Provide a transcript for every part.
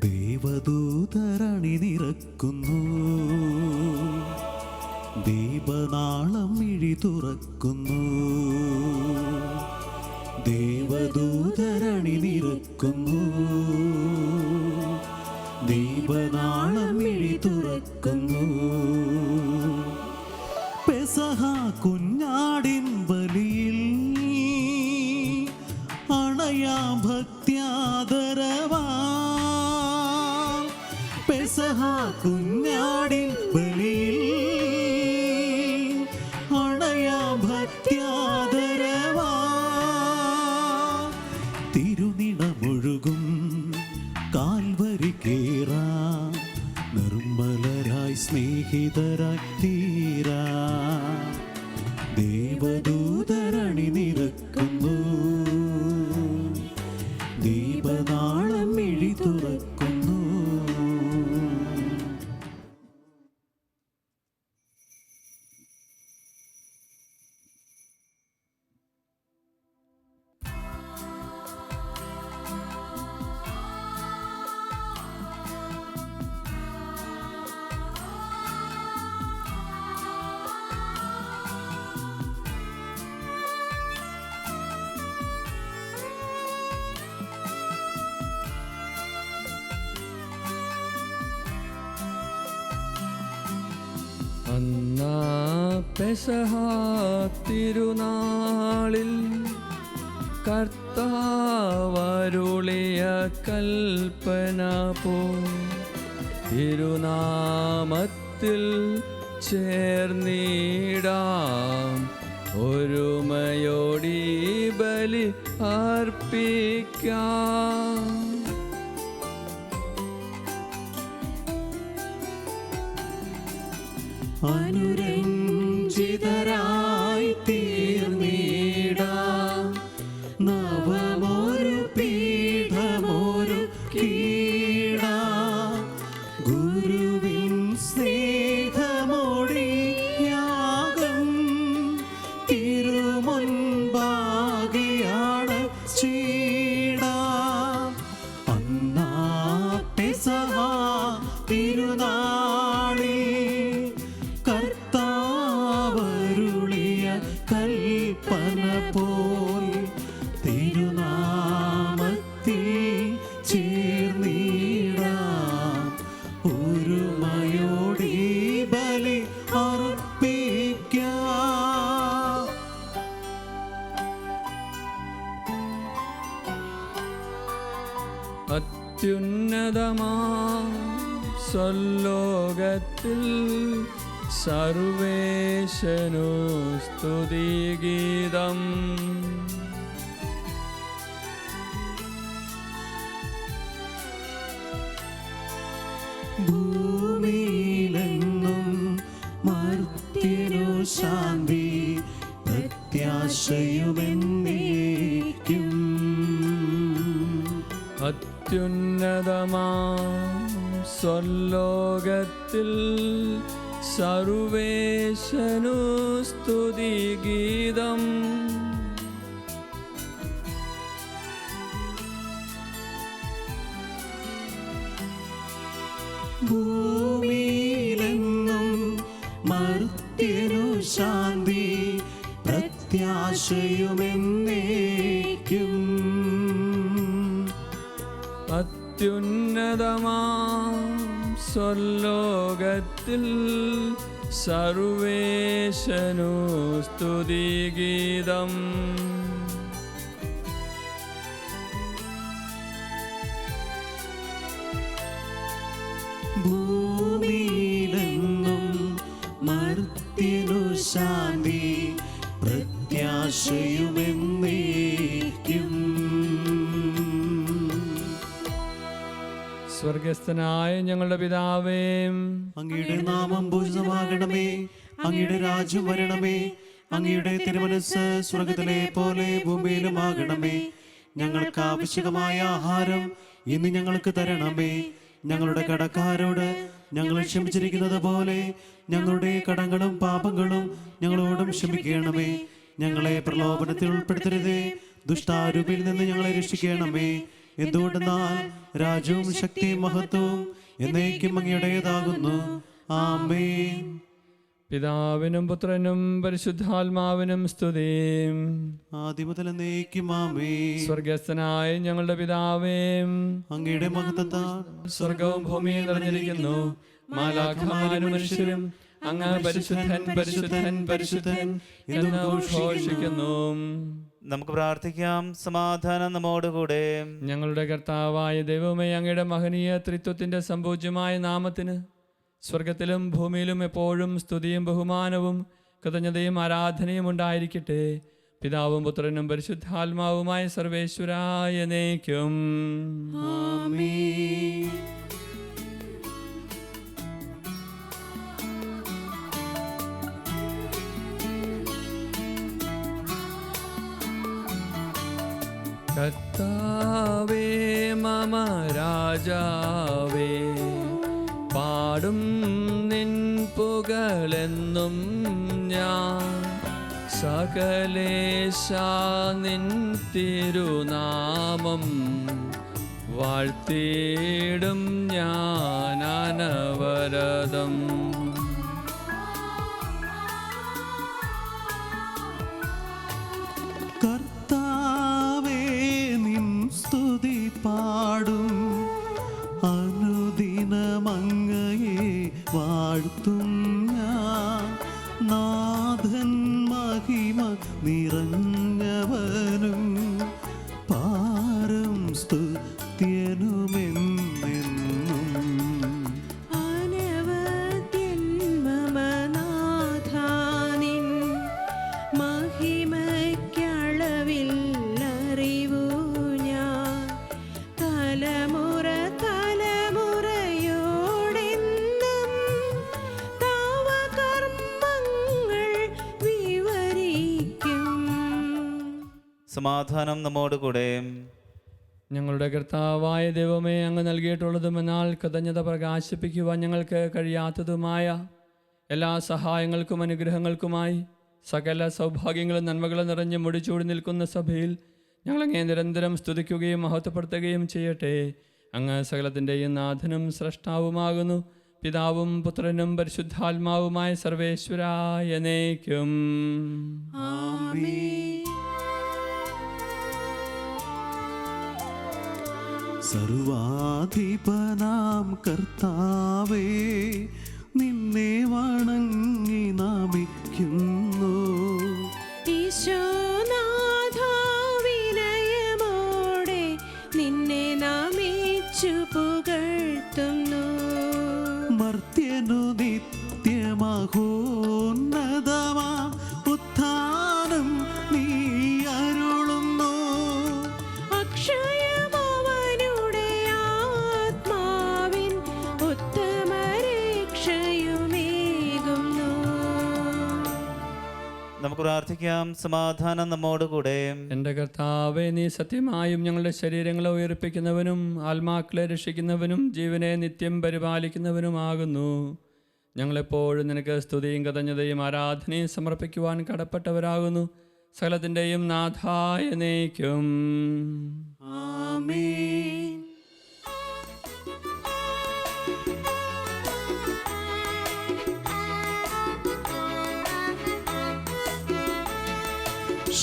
ദേവദൂതരണി നിറക്കുന്നു, ദീപനാളം മിഴി തുറക്കുന്നു. ദേവദൂതരണി നിറക്കുന്നു, ദീപനാളം മിഴി തുറക്കുന്നു. പെസഹ കുഞ്ഞാടിൻ ബലിയിൽ അണയാം ഭക്ത്യാദരവാ. പെസഹ കുഞ്ഞാടിൻ ബലിയിൽ അണയാം ഭക്ത്യാദരവാ. തിരുനിണമൊഴുകും കാൽവരി കേറാം, നിർമ്മലരായി സ്നേഹിതരായി തീരാ. ദേവദൂതരണി നിറക്കുന്നു, ദീപനാളം മിഴി തുറക്കുന്നു. അന്നാ പെസഹ തിരുനാളിൽ കർത്താവരുളിയ കൽപ്പന പോ തിരുനാമത്തിൽ ചേർന്നിടാം, ഒരുമയോടി ബലി അർപ്പിക്കാം. അനുരഞ്ജിതരായി തീർന്നിടാം, നവമൊരു പീഠമൊരു കീഴാം. ഗുരുവിൻ സ്നേഹമൊഴിയാകം തിരുമുൻപാകെയാണ് ചീടാം. അന്നാ പെസഹ തിരുനാളിൽ കർത്താവരുളിയ കൽപ്പന പോൽ തിരുനാമത്തിൽ ചേർന്നിടാം, ഒരുമയോടി ബലി അർപ്പിക്കാം. അത്യുന്നതമാ സ്വലോകത്തിൽ സർവേശനു സ്തുതിഗീതം. ഭൂമിയിലെങ്ങും മർത്യനു ശാന്തി, പ്രത്യാശയുമെന്നേക്കും. അത്യുന്നതമാ സ്വലോകത്തിൽ സർവേശനു സ്തുതിഗീതം. ഭൂമിയിലെങ്ങും മർത്യനു ശാന്തി, പ്രത്യാശയുമെന്നേക്കും. അത്യുന്നതമാ സ്വലോകത്തിൽ സർവേശനു സ്തുതിഗീതം. ഭൂമിയിലെങ്ങും മർത്യനു ശാന്തി, പ്രത്യാശയുമെന്നേക്കും. സ്വർഗസ്ഥനായ ഞങ്ങളുടെ പിതാവേ, അങ്ങയുടെ നാമം പൂജിതമാകണമേ, അങ്ങയുടെ രാജ്യം വരണമേ, അങ്ങയുടെ തിരുമനസ്സ് സ്വർഗത്തിലെ പോലെ ഭൂമിയിലുമാകണമേ. ഞങ്ങൾക്ക് ആവശ്യമായ ആഹാരം ഇന്ന് ഞങ്ങൾക്ക് തരണമേ. ഞങ്ങളുടെ കടക്കാരോട് ഞങ്ങൾ ക്ഷമിച്ചിരിക്കുന്നത് പോലെ ഞങ്ങളുടെ കടങ്ങളും പാപങ്ങളും ഞങ്ങളോടും ക്ഷമിക്കണമേ. ഞങ്ങളെ പ്രലോഭനത്തിൽ ഉൾപ്പെടുത്തരുതേ, ദുഷ്ടാരൂപിയിൽ നിന്ന് ഞങ്ങളെ രക്ഷിക്കണമേ. എന്തുകൊണ്ടെന്നാൽ രാജ്യവും ശക്തിയും മഹത്വവും എന്നേക്കും അങ്ങയുടേതാകുന്നു. ആമേൻ. പിതാവിനും പുത്രനും പരിശുദ്ധാത്മാവിനും സ്തുതി. ആദ്യം മുതൽ എന്നേക്കും ആമേൻ. സ്വർഗസ്ഥനായ ഞങ്ങളുടെ പിതാവേ, അങ്ങയുടെ മഹത്വത്താൽ സ്വർഗവും ഭൂമിയും നിറഞ്ഞിരിക്കുന്നു. മാലാഖമാരും മനുഷ്യരും അങ്ങ് പരിശുദ്ധൻ പരിശുദ്ധൻ പരിശുദ്ധൻ എന്ന് ഉദ്ഘോഷിക്കുന്നു. നമുക്ക് പ്രാർത്ഥിക്കാം. സമാധാനം നമ്മോടുകൂടെ. ഞങ്ങളുടെ കർത്താവായ ദൈവമേ, അങ്ങയുടെ മഹനീയ ത്രിത്വത്തിന്റെ സമ്പൂജ്യമായ നാമത്തിന് സ്വർഗത്തിലും ഭൂമിയിലും എപ്പോഴും സ്തുതിയും ബഹുമാനവും കൃതജ്ഞതയും ആരാധനയും ഉണ്ടായിരിക്കട്ടെ. പിതാവും പുത്രനും പരിശുദ്ധാത്മാവുമായ സർവേശ്വരായ എന്നേക്കും. ആമേൻ. കർത്താവേ മമ രാജാവേ, പാടും നിൻ പുകഴെന്നും ഞാൻ. സകലേശാ നിൻ തിരുനാമം വാഴ്ത്തിയിടും ഞാൻ അനവരതം. കർത്താവേ നിൻ സ്തുതി പാടും, അനുദിനമങ്ങയെ വാഴ്ത്തും ഞാൻ. നാഥൻ മഹിമ നിറഞ്ഞവനും പാരം സ്തുത്യനുമെന്നെന്നും. അനവദ്യൻ മമ നാഥാനിൻ മഹിമയ്ക്കളവില്ലറിവു ഞാൻ. തലമുറ തലമുറയോടെന്നും തവ കർമ്മങ്ങൾ വിവരിക്കും. സമാധാനം നമ്മോടുകൂടെ. ഞങ്ങളുടെ കർത്താവായ ദൈവമേ, അങ്ങ് നൽകിയിട്ടുള്ളതുമെന്നാൽ കൃതജ്ഞത പ്രകാശിപ്പിക്കുവാൻ ഞങ്ങൾക്ക് കഴിയാത്തതുമായ എല്ലാ സഹായങ്ങൾക്കും അനുഗ്രഹങ്ങൾക്കുമായി സകല സൗഭാഗ്യങ്ങളും നന്മകളും നിറഞ്ഞ് മുടിച്ചൂടി നിൽക്കുന്ന സഭയിൽ ഞങ്ങളങ്ങേ നിരന്തരം സ്തുതിക്കുകയും മഹത്വപ്പെടുത്തുകയും ചെയ്യട്ടെ. അങ്ങ് സകലത്തിൻ്റെയും നാഥനും സ്രഷ്ടാവുമാകുന്നു. പിതാവും പുത്രനും പരിശുദ്ധാത്മാവുമായ സർവേശ്വരായ എന്നേക്കും. ആമേൻ. സർവാധിപനാം കർത്താവേ, നിന്നെ വണങ്ങി നമിക്കുന്നു. ഈശോനാഥാ വിനയമോടെ നിന്നെ നമിച്ചു പുകഴ്ത്തുന്നു. മർത്യനു നിത്യമഹോന്നതമാം ഉത്ഥാനം നീ അരുളുന്നു. അക്ഷയമവനുടെ ആത്മാവിൻ ഉത്തമരക്ഷയുമേകുന്നു. നമുക്ക് പ്രാർത്ഥിക്കാം. സമാധാനം നമ്മോടുകൂടെ. എൻ്റെ കർത്താവേ, നീ സത്യമായും ഞങ്ങളുടെ ശരീരങ്ങളെ ഉയർപ്പിക്കുന്നവനും ആത്മാക്കളെ രക്ഷിക്കുന്നവനും ജീവനെ നിത്യം പരിപാലിക്കുന്നവനുമാകുന്നു. ഞങ്ങളെപ്പോഴും നിനക്ക് സ്തുതിയും കൃതജ്ഞതയും ആരാധനയും സമർപ്പിക്കുവാൻ കടപ്പെട്ടവരാകുന്നു. സകലത്തിൻ്റെയും നാഥായ എന്നേക്കും. ആമേൻ.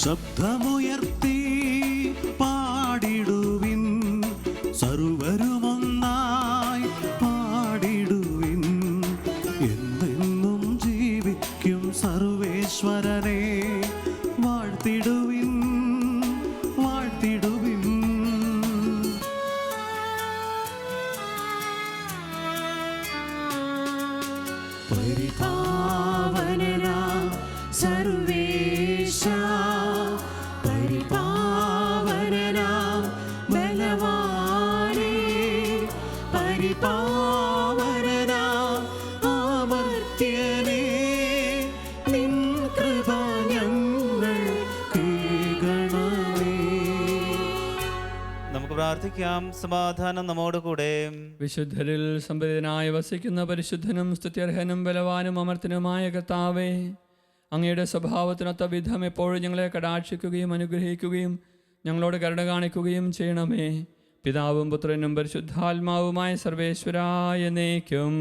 ശബ്ദമുയർത്തി പാടിടുവിൻ, സർവരുമൊന്നായി പാടിടുവിൻ. എന്നെന്നും ജീവിക്കും സർവേശ്വരനെ വാഴ്ത്തിടുവിൻ, വാഴ്ത്തിടുവിൻ. പരിപാവനനാം സർവേശ, പരിപാവനനാം ബലവാനേ, പരിപാവനനാം അമർത്യനേ, നിൻ കൃപ ഞങ്ങൾ കേൾക്കണമേ. നമുക്ക് പ്രാർത്ഥിക്കാം. സമാധാനം നമ്മോടുകൂടെ. വിശുദ്ധരിൽ സംപ്രീതനായി വസിക്കുന്ന പരിശുദ്ധനും സ്തുത്യർഹനും ബലവാനും അമർത്തനുമായ കർത്താവേ, അങ്ങയുടെ സ്വഭാവത്തിനൊത്ത വിധം എപ്പോഴും ഞങ്ങളെ കടാക്ഷിക്കുകയും അനുഗ്രഹിക്കുകയും ഞങ്ങളോട് കരുണ കാണിക്കുകയും ചെയ്യണമേ. പിതാവും പുത്രനും പരിശുദ്ധാത്മാവുമായ സർവേശ്വരായ എന്നേക്കും.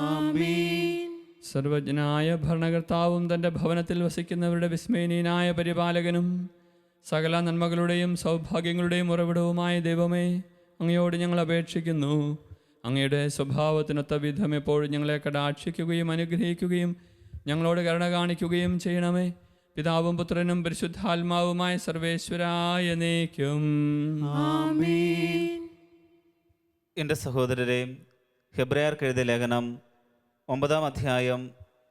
ആമേൻ. സർവജ്ഞനായ ഭരണകർത്താവും തൻ്റെ ഭവനത്തിൽ വസിക്കുന്നവരുടെ വിസ്മയനീയനായ പരിപാലകനും സകല നന്മകളുടെയും സൗഭാഗ്യങ്ങളുടെയും ഉറവിടവുമായ ദൈവമേ, അങ്ങയോട് ഞങ്ങൾ അപേക്ഷിക്കുന്നു. അങ്ങയുടെ സ്വഭാവത്തിനൊത്ത വിധം എപ്പോഴും ഞങ്ങളെ കടാക്ഷിക്കുകയും അനുഗ്രഹിക്കുകയും ഞങ്ങളോട് കരുണ കാണിക്കുകയും ചെയ്യണമേ. പിതാവും പുത്രനും പരിശുദ്ധാത്മാവുമായ സർവേശ്വരായ എന്നേക്കും. ആമേൻ. എൻ്റെ സഹോദരരെ, ഹെബ്രായർക്ക് എഴുതിയ ലേഖനം 9-ാം അധ്യായം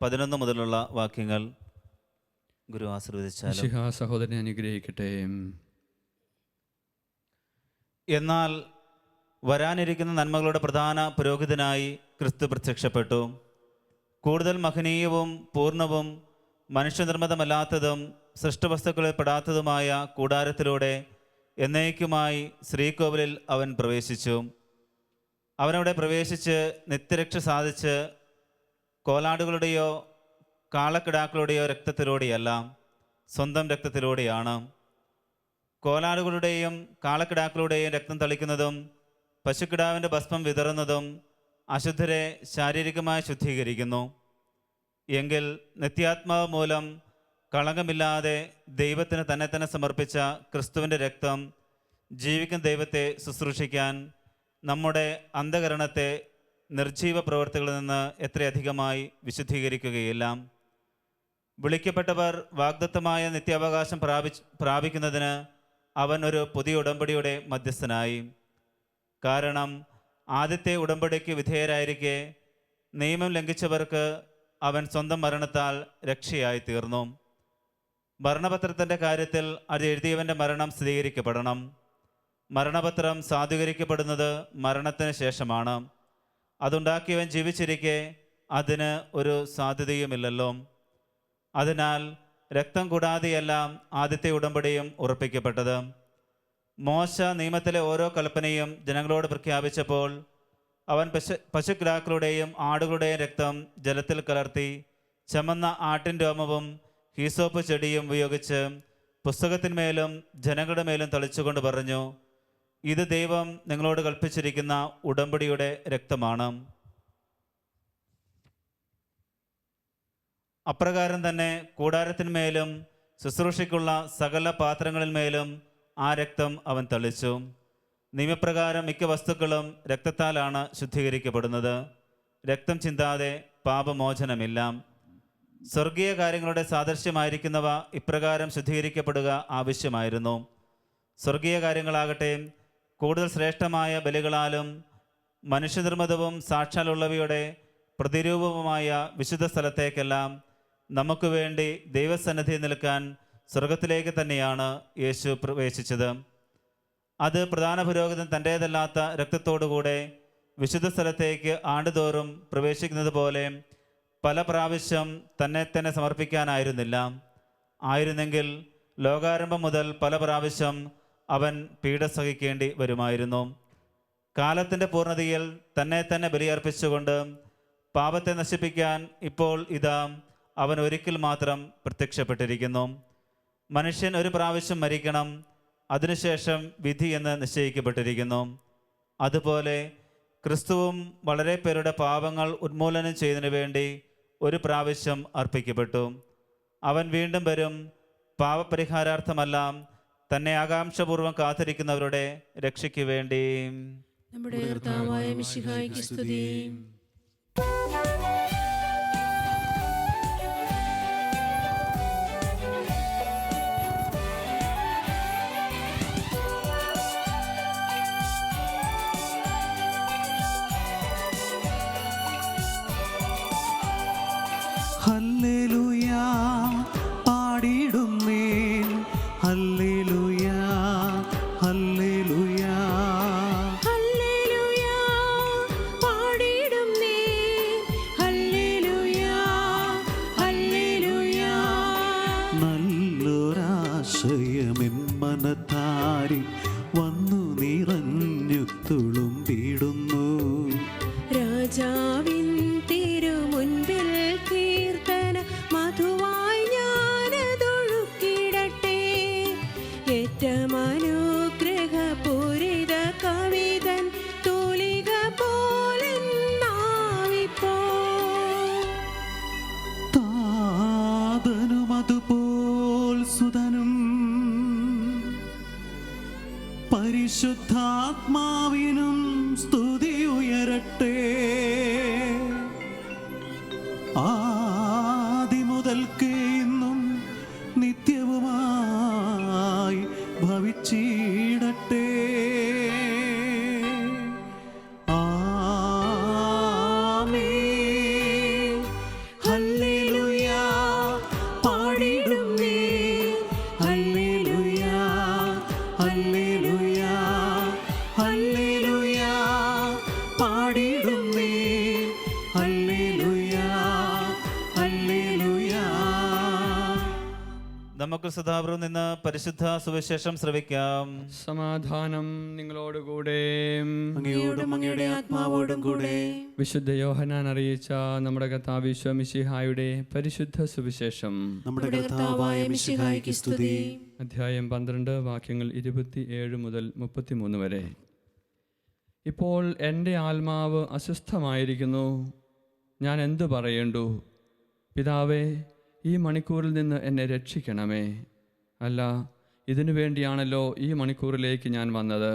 11 മുതലുള്ള വാക്യങ്ങൾ ഗുരു ആശീർവദിച്ചാലും. മിശിഹാ സഹോദരനെ അനുഗ്രഹിക്കട്ടെ. എന്നാൽ വരാനിരിക്കുന്ന നന്മകളുടെ പ്രധാന പുരോഹിതനായി ക്രിസ്തു പ്രത്യക്ഷപ്പെട്ടു. കൂടുതൽ മഹനീയവും പൂർണ്ണവും മനുഷ്യനിർമ്മിതമല്ലാത്തതും സൃഷ്ടവസ്തുക്കളിൽ പെടാത്തതുമായ കൂടാരത്തിലൂടെ എന്നേക്കുമായി ശ്രീകോവിലിൽ അവൻ പ്രവേശിച്ചു. അവനവിടെ പ്രവേശിച്ച് നിത്യരക്ഷ സാധിച്ച് കോലാടുകളുടെയോ കാളക്കിടാക്കളുടെയോ രക്തത്തിലൂടെയല്ല, സ്വന്തം രക്തത്തിലൂടെയാണ്. കോലാടുകളുടെയും കാളക്കിടാക്കളുടെയും രക്തം തളിക്കുന്നതും പശുക്കിടാവിൻ്റെ ഭസ്മം വിതറുന്നതും അശുദ്ധരെ ശാരീരികമായി ശുദ്ധീകരിക്കുന്നു. എങ്കിൽ നിത്യാത്മാവ് മൂലം കളങ്കമില്ലാതെ ദൈവത്തിന് തന്നെ സമർപ്പിച്ച ക്രിസ്തുവിൻ്റെ രക്തം ജീവിക്കുന്ന ദൈവത്തെ ശുശ്രൂഷിക്കാൻ നമ്മുടെ അന്ധകരണത്തെ നിർജീവ പ്രവൃത്തികളിൽ നിന്ന് എത്രയധികമായി വിശുദ്ധീകരിക്കുകയില്ല. വിളിക്കപ്പെട്ടവർ വാഗ്ദത്തമായ നിത്യാവകാശം പ്രാപിക്കുന്നതിന് അവൻ ഒരു പുതിയ ഉടമ്പടിയുടെ മധ്യസ്ഥനായി. കാരണം ആദ്യത്തെ ഉടമ്പടിക്ക് വിധേയരായിരിക്കെ നിയമം ലംഘിച്ചവർക്ക് അവൻ സ്വന്തം മരണത്താൽ രക്ഷയായി തീർന്നു. മരണപത്രത്തിൻ്റെ കാര്യത്തിൽ അത് എഴുതിയവൻ്റെ മരണം സ്ഥിരീകരിക്കപ്പെടണം. മരണപത്രം സാധൂകരിക്കപ്പെടുന്നത് മരണത്തിന് ശേഷമാണ്. അതുണ്ടാക്കിയവൻ ജീവിച്ചിരിക്കെ അതിന് ഒരു സാധ്യതയുമില്ലല്ലോ. അതിനാൽ രക്തം കൂടാതെയല്ല ആദ്യത്തെ ഉടമ്പടിയും ഉറപ്പിക്കപ്പെട്ടത്. മോശ നിയമത്തിലെ ഓരോ കൽപ്പനയും ജനങ്ങളോട് പ്രഖ്യാപിച്ചപ്പോൾ അവൻ പശുക്കിടാക്കളുടെയും ആടുകളുടെയും രക്തം ജലത്തിൽ കലർത്തി ചമന്ന ആട്ടിൻ രോമവും ഹീസോപ്പ് ചെടിയും ഉപയോഗിച്ച് പുസ്തകത്തിന്മേലും ജനങ്ങളുടെ മേലും തളിച്ചുകൊണ്ട് പറഞ്ഞു, ഇത് ദൈവം നിങ്ങളോട് കൽപ്പിച്ചിരിക്കുന്ന ഉടമ്പടിയുടെ രക്തമാണ്. അപ്രകാരം തന്നെ കൂടാരത്തിന്മേലും ശുശ്രൂഷയ്ക്കുള്ള സകല പാത്രങ്ങളിന്മേലും ആ രക്തം അവൻ തളിച്ചു. നിയമപ്രകാരം മിക്ക വസ്തുക്കളും രക്തത്താലാണ് ശുദ്ധീകരിക്കപ്പെടുന്നത്. രക്തം ചിന്താതെ പാപമോചനമില്ല. സ്വർഗീയ കാര്യങ്ങളുടെ സാദൃശ്യമായിരിക്കുന്നവ ഇപ്രകാരം ശുദ്ധീകരിക്കപ്പെടുക ആവശ്യമായിരുന്നു. സ്വർഗീയ കാര്യങ്ങളാകട്ടെ കൂടുതൽ ശ്രേഷ്ഠമായ ബലികളാലും മനുഷ്യനിർമ്മിതവും സാക്ഷാലുള്ളവയുടെ പ്രതിരൂപവുമായ വിശുദ്ധ സ്ഥലത്തേക്കെല്ലാം നമുക്ക് വേണ്ടി ദൈവസന്നിധി നിൽക്കാൻ സ്വർഗത്തിലേക്ക് തന്നെയാണ് യേശു പ്രവേശിച്ചത്. അത് പ്രധാന പുരോഹിതൻ തൻ്റേതല്ലാത്ത രക്തത്തോടുകൂടെ വിശുദ്ധ സ്ഥലത്തേക്ക് ആണ്ടുതോറും പ്രവേശിക്കുന്നത് പോലെ പല പ്രാവശ്യം തന്നെ സമർപ്പിക്കാനായിരുന്നില്ല. ആയിരുന്നെങ്കിൽ ലോകാരംഭം മുതൽ പല പ്രാവശ്യം അവൻ പീഡ സഹിക്കേണ്ടി വരുമായിരുന്നു. കാലത്തിൻ്റെ പൂർണ്ണതയിൽ തന്നെ ബലിയർപ്പിച്ചുകൊണ്ട് പാപത്തെ നശിപ്പിക്കാൻ ഇപ്പോൾ ഇതാ അവൻ ഒരിക്കൽ മാത്രം പ്രത്യക്ഷപ്പെട്ടിരിക്കുന്നു. മനുഷ്യൻ ഒരു പ്രാവശ്യം മരിക്കണം, അതിനുശേഷം വിധി എന്ന് നിശ്ചയിക്കപ്പെട്ടിരിക്കുന്നു. അതുപോലെ ക്രിസ്തുവും വളരെ പേരുടെ പാപങ്ങൾ ഉന്മൂലനം ചെയ്യുന്നതിന് വേണ്ടി ഒരു പ്രാവശ്യം അർപ്പിക്കപ്പെട്ടു. അവൻ വീണ്ടും വരും, പാപപരിഹാരാർത്ഥമല്ല, തന്നെ ആകാംക്ഷപൂർവ്വം കാത്തിരിക്കുന്നവരുടെ രക്ഷയ്ക്ക് വേണ്ടി. നമ്മുടെ കർത്താവായ മിശിഹായ്ക്ക് സ്തുതി. ഹല്ലേലൂയ പാടിടുന്നേൻ, ഹല്ലേലൂയ ഹല്ലേലൂയ ഹല്ലേലൂയ പാടിടുന്നേ, ഹല്ലേലൂയ ഹല്ലേലൂയ. നല്ലൊരാശയമെൻ മനത്താരിൽ വന്നു നിറഞ്ഞു തുളുമ്പിടുന്നു. രാജാവിൻ തിരുമുൻപിൽ കീർത്തന മധുവായി ഞാനതൊഴുക്കിടട്ടെ. ഏറ്റമനുഗ്രഹപൂരിത ആത്മാവിനും സ്തുതി ഉയരട്ടെ. ആദിമുതൽക്കേ ഇന്നും നിത്യവുമായി ഭവിച്ചിടട്ടെ. ആമേൻ. ഹല്ലേലൂയ പാടിടുന്നേ. ഹല്ലേലൂയ ഹല്ലേലൂയ ഹല്ലേലൂയ പാടിടുന്നേ. ഹല്ലേലൂയ ഹല്ലേലൂയ. നമുക്ക് സദാപുരം നിന്ന് പരിശുദ്ധ സുവിശേഷം ശ്രവിക്കാം. സമാധാനം നിങ്ങളോടുകൂടെ. അങ്ങയോടും അങ്ങയുടെ ആത്മാവോടും കൂടെ. വിശുദ്ധ യോഹന്നാൻ അറിയിച്ച നമ്മുടെ കർത്താവ് ഈശോ മിശിഹായുടെ പരിശുദ്ധ സുവിശേഷം. നമ്മുടെ കർത്താവായ മിശിഹായ്ക്ക് സ്തുതി. അധ്യായം 12 വാക്യങ്ങൾ 27 മുതൽ 33 വരെ. ഇപ്പോൾ എൻ്റെ ആത്മാവ് അസ്വസ്ഥമായിരിക്കുന്നു. ഞാൻ എന്തു പറയേണ്ടു? പിതാവേ, ഈ മണിക്കൂറിൽ നിന്ന് എന്നെ രക്ഷിക്കണമേ. അല്ല, ഇതിനു വേണ്ടിയാണല്ലോ ഈ മണിക്കൂറിലേക്ക് ഞാൻ വന്നത്.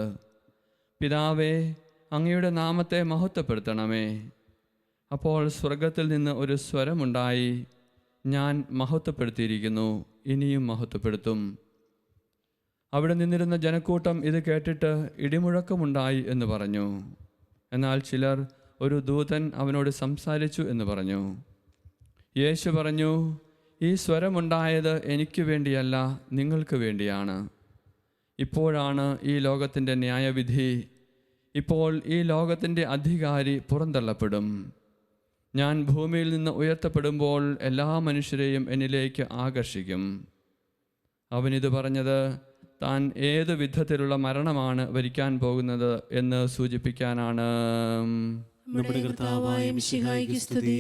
പിതാവേ, അങ്ങയുടെ നാമത്തെ മഹത്വപ്പെടുത്തണമേ. അപ്പോൾ സ്വർഗത്തിൽ നിന്ന് ഒരു സ്വരമുണ്ടായി, ഞാൻ മഹത്വപ്പെടുത്തിയിരിക്കുന്നു, ഇനിയും മഹത്വപ്പെടുത്തും. അവിടെ നിന്നിരുന്ന ജനക്കൂട്ടം ഇത് കേട്ടിട്ട് ഇടിമുഴക്കമുണ്ടായി എന്ന് പറഞ്ഞു. എന്നാൽ ചിലർ, ഒരു ദൂതൻ അവനോട് സംസാരിച്ചു എന്ന് പറഞ്ഞു. യേശു പറഞ്ഞു, ഈ സ്വരമുണ്ടായത് എനിക്ക് വേണ്ടിയല്ല, നിങ്ങൾക്ക് വേണ്ടിയാണ്. ഇപ്പോഴാണ് ഈ ലോകത്തിൻ്റെ ന്യായവിധി. ഇപ്പോൾ ഈ ലോകത്തിൻ്റെ അധികാരി പുറന്തള്ളപ്പെടും. ഞാൻ ഭൂമിയിൽ നിന്ന് ഉയർത്തപ്പെടുമ്പോൾ എല്ലാ മനുഷ്യരെയും എന്നിലേക്ക് ആകർഷിക്കും. അവനിത് പറഞ്ഞത് താൻ ഏത് വിധത്തിലുള്ള മരണമാണ് വരിക്കാൻ പോകുന്നത് എന്ന് സൂചിപ്പിക്കാനാണ്. നമ്മുടെ കർത്താവായ മിശിഹായ്ക്ക് സ്തുതി.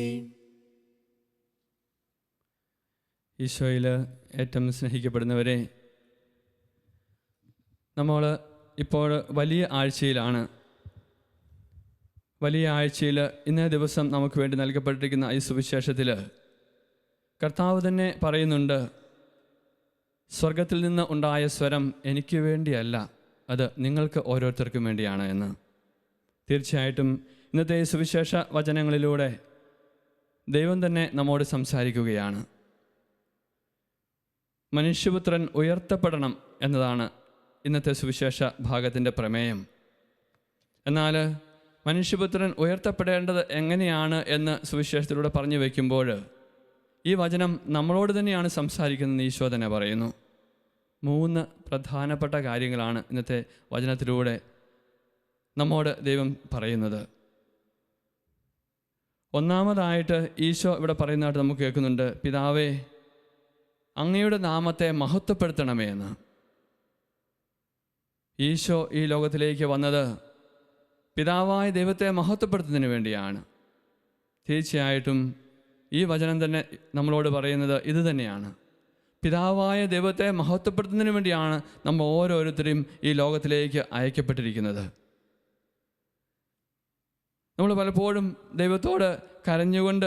ഈശോയിൽ ഏറ്റവും സ്നേഹിക്കപ്പെടുന്നവരെ, നമ്മൾ ഇപ്പോൾ വലിയ ആഴ്ചയിലാണ്. വലിയ ആഴ്ചയിൽ ഇന്നേ ദിവസം നമുക്ക് വേണ്ടി നൽകപ്പെട്ടിരിക്കുന്ന ഈ സുവിശേഷത്തിൽ കർത്താവ് തന്നെ പറയുന്നുണ്ട്, സ്വർഗത്തിൽ നിന്ന് ഉണ്ടായ സ്വരം എനിക്ക് വേണ്ടിയല്ല, അത് നിങ്ങൾക്ക് ഓരോരുത്തർക്കും വേണ്ടിയാണ് എന്ന്. തീർച്ചയായിട്ടും ഇന്നത്തെ സുവിശേഷ വചനങ്ങളിലൂടെ ദൈവം തന്നെ നമ്മോട് സംസാരിക്കുകയാണ്. മനുഷ്യപുത്രൻ ഉയർത്തപ്പെടണം എന്നതാണ് ഇന്നത്തെ സുവിശേഷ ഭാഗത്തിൻ്റെ പ്രമേയം. എന്നാൽ മനുഷ്യപുത്രൻ ഉയർത്തപ്പെടേണ്ടത് എങ്ങനെയാണ് എന്ന് സുവിശേഷത്തിലൂടെ പറഞ്ഞു വയ്ക്കുമ്പോൾ ഈ വചനം നമ്മളോട് തന്നെയാണ് സംസാരിക്കുന്നത്. ഈശോ തന്നെ പറയുന്നു. 3 പ്രധാനപ്പെട്ട കാര്യങ്ങളാണ് ഇന്നത്തെ വചനത്തിലൂടെ നമ്മോട് ദൈവം പറയുന്നത്. ഒന്നാമതായിട്ട് ഈശോ ഇവിടെ പറയുന്നതായിട്ട് നമുക്ക് കേൾക്കുന്നുണ്ട്, പിതാവേ, അങ്ങയുടെ നാമത്തെ മഹത്വപ്പെടുത്തണമേ എന്ന്. ഈശോ ഈ ലോകത്തിലേക്ക് വന്നത് പിതാവായ ദൈവത്തെ മഹത്വപ്പെടുത്തുന്നതിന് വേണ്ടിയാണ്. തീർച്ചയായിട്ടും ഈ വചനം തന്നെ നമ്മളോട് പറയുന്നത് ഇത് തന്നെയാണ്. പിതാവായ ദൈവത്തെ മഹത്വപ്പെടുത്തുന്നതിന് വേണ്ടിയാണ് നമ്മൾ ഓരോരുത്തരെയും ഈ ലോകത്തിലേക്ക് അയക്കപ്പെട്ടിരിക്കുന്നത്. നമ്മൾ പലപ്പോഴും ദൈവത്തോട് കരഞ്ഞുകൊണ്ട്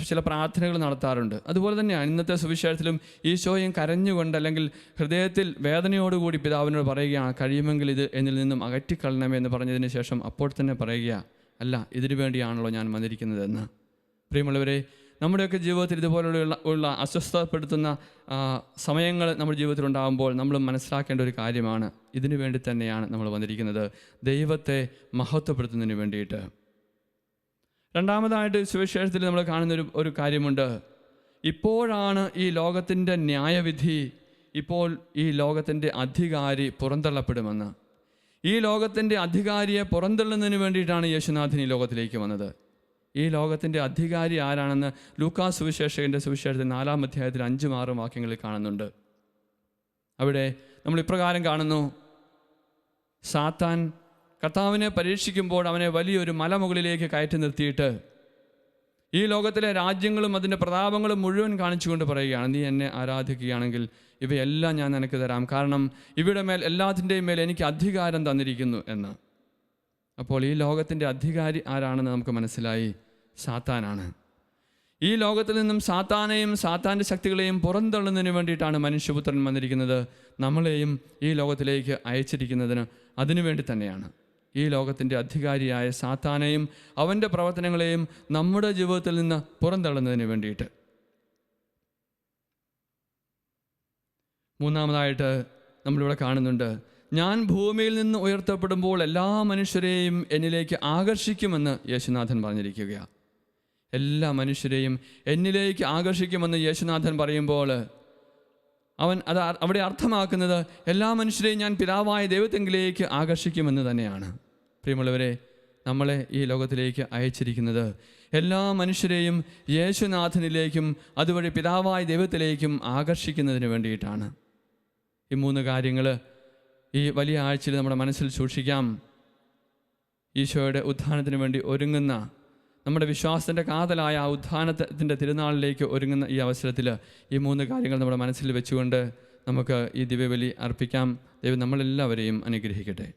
ചില പ്രാർത്ഥനകൾ നടത്താറുണ്ട്. അതുപോലെ തന്നെയാണ് ഇന്നത്തെ സുവിശേഷത്തിലും ഈശോയും കരഞ്ഞുകൊണ്ട് അല്ലെങ്കിൽ ഹൃദയത്തിൽ വേദനയോടുകൂടി പിതാവിനോട് പറയുകയാണ്, കഴിയുമെങ്കിൽ ഇത് എന്നിൽ നിന്നും അകറ്റിക്കളണമേ എന്ന് പറഞ്ഞതിന് ശേഷം അപ്പോൾ തന്നെ പറയുക, അല്ല, ഇതിനു വേണ്ടിയാണല്ലോ ഞാൻ വന്നിരിക്കുന്നതെന്ന്. പ്രിയമുള്ളവരെ, നമ്മുടെയൊക്കെ ജീവിതത്തിൽ ഇതുപോലുള്ള അസ്വസ്ഥപ്പെടുത്തുന്ന സമയങ്ങൾ നമ്മുടെ ജീവിതത്തിൽ ഉണ്ടാകുമ്പോൾ നമ്മൾ മനസ്സിലാക്കേണ്ട ഒരു കാര്യമാണ്, ഇതിനു വേണ്ടി തന്നെയാണ് നമ്മൾ വന്നിരിക്കുന്നത്, ദൈവത്തെ മഹത്വപ്പെടുത്തുന്നതിന് വേണ്ടിയിട്ട്. രണ്ടാമതായിട്ട് സുവിശേഷത്തിൽ നമ്മൾ കാണുന്ന ഒരു കാര്യമുണ്ട്. ഇപ്പോഴാണ് ഈ ലോകത്തിൻ്റെ ന്യായവിധി, ഇപ്പോൾ ഈ ലോകത്തിൻ്റെ അധികാരി പുറന്തള്ളപ്പെടുമെന്ന്. ഈ ലോകത്തിൻ്റെ അധികാരിയെ പുറന്തള്ളുന്നതിന് വേണ്ടിയിട്ടാണ് യേശുനാഥൻ ഈ ലോകത്തിലേക്ക് വന്നത്. ഈ ലോകത്തിൻ്റെ അധികാരി ആരാണെന്ന് ലൂക്കാസ് സുവിശേഷകൻ്റെ സുവിശേഷത്തിൽ 4-ാം അധ്യായത്തിൽ 5-6 വാക്യങ്ങളിൽ കാണുന്നുണ്ട്. അവിടെ നമ്മൾ ഇപ്രകാരം കാണുന്നു, സാത്താൻ കർത്താവിനെ പരീക്ഷിക്കുമ്പോൾ അവനെ വലിയൊരു മലമുകളിലേക്ക് കയറ്റി നിർത്തിയിട്ട് ഈ ലോകത്തിലെ രാജ്യങ്ങളും അതിൻ്റെ പ്രതാപങ്ങളും മുഴുവൻ കാണിച്ചുകൊണ്ട് പറയുകയാണ്, നീ എന്നെ ആരാധിക്കുകയാണെങ്കിൽ ഇവയെല്ലാം ഞാൻ നിനക്ക് തരാം, കാരണം ഇവയുടെ മേൽ എല്ലാത്തിൻ്റെയും മേൽ എനിക്ക് അധികാരം തന്നിരിക്കുന്നു എന്ന്. അപ്പോൾ ഈ ലോകത്തിൻ്റെ അധികാരി ആരാണെന്ന് നമുക്ക് മനസ്സിലായി, സാത്താനാണ്. ഈ ലോകത്തിൽ നിന്നും സാത്താനെയും സാത്താൻ്റെ ശക്തികളെയും പുറന്തള്ളുന്നതിന് വേണ്ടിയിട്ടാണ് മനുഷ്യപുത്രൻ വന്നിരിക്കുന്നത്. നമ്മളെയും ഈ ലോകത്തിലേക്ക് അയച്ചിരിക്കുന്നതിന് അതിനു വേണ്ടി തന്നെയാണ്. ഈ ലോകത്തിൻ്റെ അധികാരിയായ സാത്താനെയും അവൻ്റെ പ്രവർത്തനങ്ങളെയും നമ്മുടെ ജീവിതത്തിൽ നിന്ന് പുറന്തള്ളുന്നതിന് വേണ്ടിയിട്ട്. മൂന്നാമതായിട്ട് നമ്മളിവിടെ കാണുന്നുണ്ട്, ഞാൻ ഭൂമിയിൽ നിന്ന് ഉയർത്തപ്പെടുമ്പോൾ എല്ലാ മനുഷ്യരെയും എന്നിലേക്ക് ആകർഷിക്കുമെന്ന് യേശുനാഥൻ പറഞ്ഞിരിക്കുകയാണ്. എല്ലാ മനുഷ്യരെയും എന്നിലേക്ക് ആകർഷിക്കുമെന്ന് യേശുനാഥൻ പറയുമ്പോൾ അവൻ അവിടെ അർത്ഥമാക്കുന്നത് എല്ലാ മനുഷ്യരെയും ഞാൻ പിതാവായ ദൈവത്തെങ്കിലേക്ക് ആകർഷിക്കുമെന്ന് തന്നെയാണ്. പ്രിയമുള്ളവരെ, നമ്മളെ ഈ ലോകത്തിലേക്ക് അയച്ചിരിക്കുന്നത് എല്ലാ മനുഷ്യരെയും യേശുനാഥനിലേക്കും അതുവഴി പിതാവായ ദൈവത്തിലേക്കും ആകർഷിക്കുന്നതിന് വേണ്ടിയിട്ടാണ്. ഈ 3 കാര്യങ്ങൾ ഈ വലിയ ആഴ്ചയിൽ നമ്മുടെ മനസ്സിൽ സൂക്ഷിക്കാം. ഈശോയുടെ ഉത്ഥാനത്തിന് വേണ്ടി ഒരുങ്ങുന്ന, നമ്മുടെ വിശ്വാസത്തിൻ്റെ കാതലായ ആ ഉത്ഥാനത്തിൻ്റെ തിരുനാളിലേക്ക് ഒരുങ്ങുന്ന ഈ അവസരത്തിൽ ഈ 3 കാര്യങ്ങൾ നമ്മുടെ മനസ്സിൽ വെച്ചുകൊണ്ട് നമുക്ക് ഈ ദിവ്യബലി അർപ്പിക്കാം. ദൈവം നമ്മളെല്ലാവരെയും അനുഗ്രഹിക്കട്ടെ.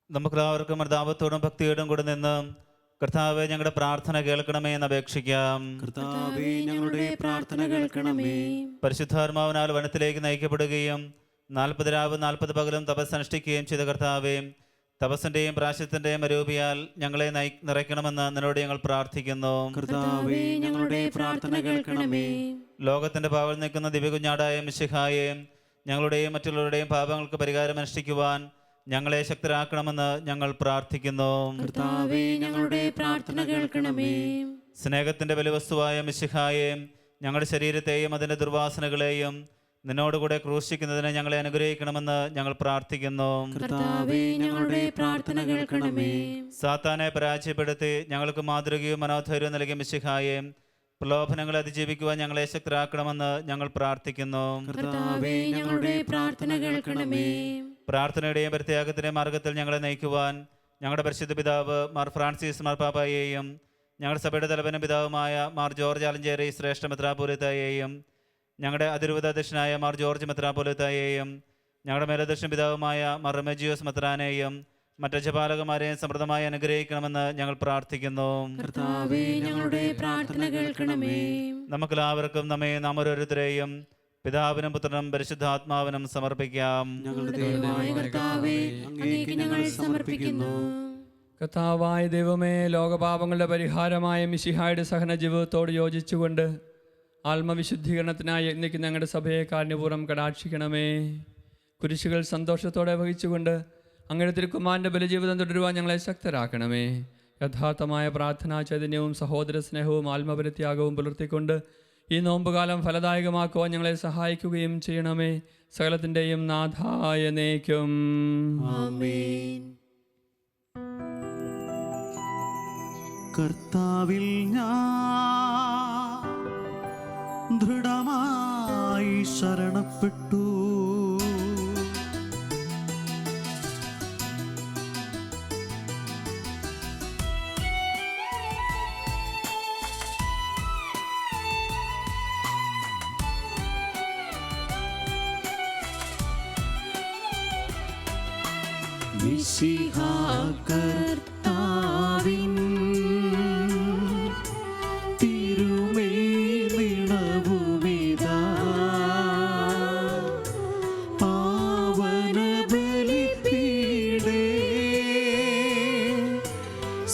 നമുക്കെല്ലാവർക്കും മർദ്ദാപത്തോടും ഭക്തിയോടും കൂടെ നിന്ന് കർത്താവേ, ഞങ്ങളുടെ പ്രാർത്ഥന കേൾക്കണമേ എന്ന് അപേക്ഷിക്കാം. കർത്താവേ, ഞങ്ങളുടെ പ്രാർത്ഥന കേൾക്കണമേ. പരിശുദ്ധാത്മാവിനാൽ വനത്തിലേക്ക് നയിക്കപ്പെടുകയും 40 രാവും 40 പകലും തപസ് അനുഷ്ഠിക്കുകയും ചെയ്ത കർത്താവേ, തപസ്സിന്റെയും പ്രായശ്ചിത്തത്തിന്റെയും അരൂപിയാൽ ഞങ്ങളെ നിറയ്ക്കണമെന്ന് നിന്നോട് ഞങ്ങൾ പ്രാർത്ഥിക്കുന്നു. കർത്താവേ, ഞങ്ങളുടെ പ്രാർത്ഥന കേൾക്കണമേ. ലോകത്തിന്റെ പാവൽ നിൽക്കുന്ന ദിവ്യകുഞ്ഞാടായ മിശിഹായെ, ഞങ്ങളുടെയും മറ്റുള്ളവരുടെയും പാപങ്ങൾക്ക് പരിഹാരം അനുഷ്ഠിക്കുവാൻ ഞങ്ങളെ ശക്തരാക്കണമെന്ന് ഞങ്ങൾ പ്രാർത്ഥിക്കുന്നു. കർത്താവേ, ഞങ്ങളുടെ പ്രാർത്ഥന കേൾക്കണമേ. സ്നേഹത്തിന്റെ ബലിവസ്തുവായ മിശിഹായെ, ഞങ്ങളുടെ ശരീരത്തെയും അതിന്റെ ദുർവാസനകളെയും നിന്നോടുകൂടെ ക്രൂശിക്കുന്നതിന് ഞങ്ങളെ അനുഗ്രഹിക്കണമെന്ന് ഞങ്ങൾ പ്രാർത്ഥിക്കുന്നു. കർത്താവേ, ഞങ്ങളുടെ പ്രാർത്ഥന കേൾക്കണമേ. സാത്താനെ പരാജയപ്പെടുത്തി ഞങ്ങൾക്ക് മാതൃകയും മനോധൈര്യവും നൽകിയ മിശിഹായെ, പ്രലോഭനങ്ങളെ അതിജീവിക്കുവാൻ ഞങ്ങളെ ശക്തരാക്കണമെന്ന് ഞങ്ങൾ പ്രാർത്ഥിക്കുന്നു. കർത്താവേ, ഞങ്ങളുടെ പ്രാർത്ഥന കേൾക്കണമേ. പ്രാർത്ഥനയുടെയും പ്രത്യാഗത്തിന്റെയും മാർഗത്തിൽ ഞങ്ങളെ നയിക്കുവാൻ ഞങ്ങളുടെ പരിശുദ്ധ പിതാവ് മാർ ഫ്രാൻസിസ് മാർപ്പാപ്പയെയും ഞങ്ങളുടെ സഭയുടെ തലവനും പിതാവുമായ മാർ ജോർജ് ആലഞ്ചേരി ശ്രേഷ്ഠ മെത്രാപ്പോലീത്തായെയും ഞങ്ങളുടെ അതിരൂപതാധ്യക്ഷനായ മാർ ജോർജ് മെത്രാപ്പോലീത്തായെയും ഞങ്ങളുടെ മേലധ്യക്ഷൻ പിതാവുമായ മാർ റെമജിയോസ് മെത്രാനെയും മറ്റ് ജപാലകന്മാരെയും സമൃദ്ധമായി അനുഗ്രഹിക്കണമെന്ന് ഞങ്ങൾ പ്രാർത്ഥിക്കുന്നു. കർത്താവേ, ഞങ്ങളുടെ പ്രാർത്ഥന കേൾക്കണമേ. നമുക്കെല്ലാവർക്കും നാം ഓരോരുത്തരെയും പിതാവിനും പുത്രനും പരിശുദ്ധാത്മാവിനും സമർപ്പിക്കാം. ഞങ്ങളുടെ ദൈവമായ കർത്താവേ, അങ്ങേക്ക് ഞങ്ങൾ സമർപ്പിക്കുന്നു. കർത്താവായ ദൈവമേ, ലോകപാപങ്ങളുടെ പരിഹാരമായ മിശിഹായുടെ സഹന ജീവിതത്തോട് യോജിച്ചുകൊണ്ട് ആത്മവിശുദ്ധീകരണത്തിനായി യത്നിക്കുന്ന ഞങ്ങളുടെ സഭയെ കാരുണ്യപൂർവ്വം കടാക്ഷിക്കണമേ. കുരിശുകൾ സന്തോഷത്തോടെ വഹിച്ചുകൊണ്ട് അങ്ങയുടെ തിരുക്കുമാരൻ്റെ ബലിജീവിതം തുടരുവാൻ ഞങ്ങളെ ശക്തരാക്കണമേ. യഥാർത്ഥമായ പ്രാർത്ഥനാ ചൈതന്യവും സഹോദര സ്നേഹവും ആത്മപരിത്യാഗവും പുലർത്തിക്കൊണ്ട് ഈ നോമ്പുകാലം ഫലദായകമാക്കുവാൻ ഞങ്ങളെ സഹായിക്കുകയും ചെയ്യണമേ. സകലത്തിൻ്റെയും നാഥായ എന്നേക്കും ആമേൻ. കർത്താവിൽ ഞാൻ ദൃഢമായി ശരണപ്പെട്ടു. മിശിഹാ കർത്താവിൻ തിരുമേനിളവുമിതാ പാവന ബലിപീഠേ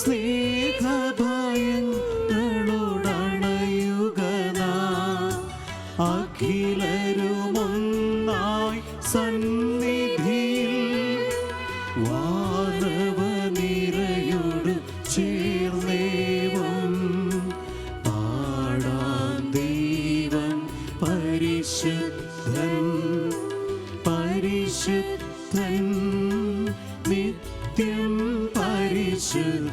സ്നേഹഭയങ്ങളോടണയുകനാ അഖിലരുമൊന്നായി സന്നിധിയിൽ വാനവനിരയോട് ചേർന്നേവം പാടാം ദൈവം പരിശുദ്ധൻ പരിശുദ്ധൻ നിത്യം പരിശുദ്ധൻ.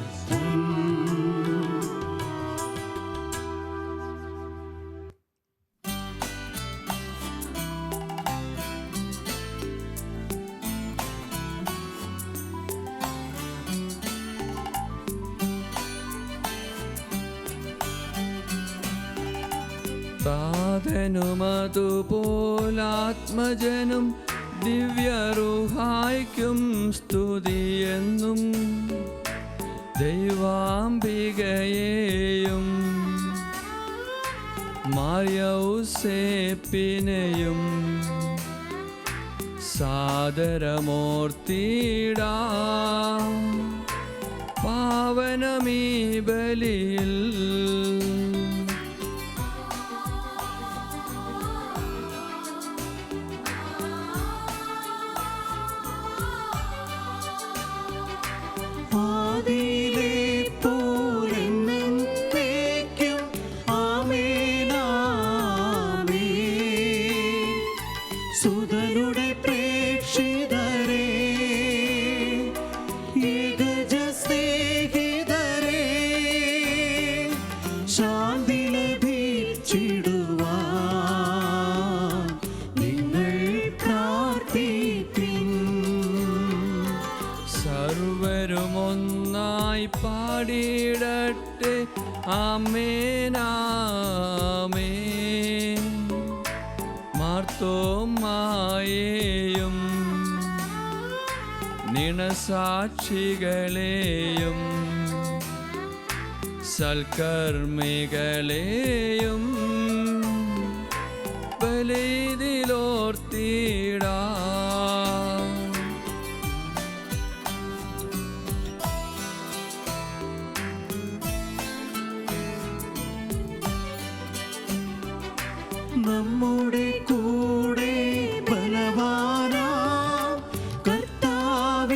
താതനുമതുപോലാത്മജനും ദിവ്യറുഹായ്ക്കും സ്തുതിയെന്നും ദൈവാംബികയെയും മാർയൗസേപ്പിനെയും സാദരമൂർത്തിടാം. പാവനമീ ബലിയിൽ ആദിയിലെ പോലെന്നേക്കും ആമേൻ ആമേൻ. സുതനുടെ പ്രേക്ഷിതരേ, ഏകജ സ്നേഹിതരേ, ശാന്തി ലഭിച്ചിടുവാൻ നിങ്ങൾ പ്രാർത്ഥിപ്പിൻ. സർവരുമൊന്നായി പാടിയിടട്ടെ ആമേൻ ആമേൻ. മാർത്തോമായെയും നിണസാക്ഷികളെയും സൽക്കർമ്മികളെയും ബലിയിലോർത്തിടാം. നമ്മുടെ കൂടെ ബലവാനാം കർത്താവെന്നേക്കും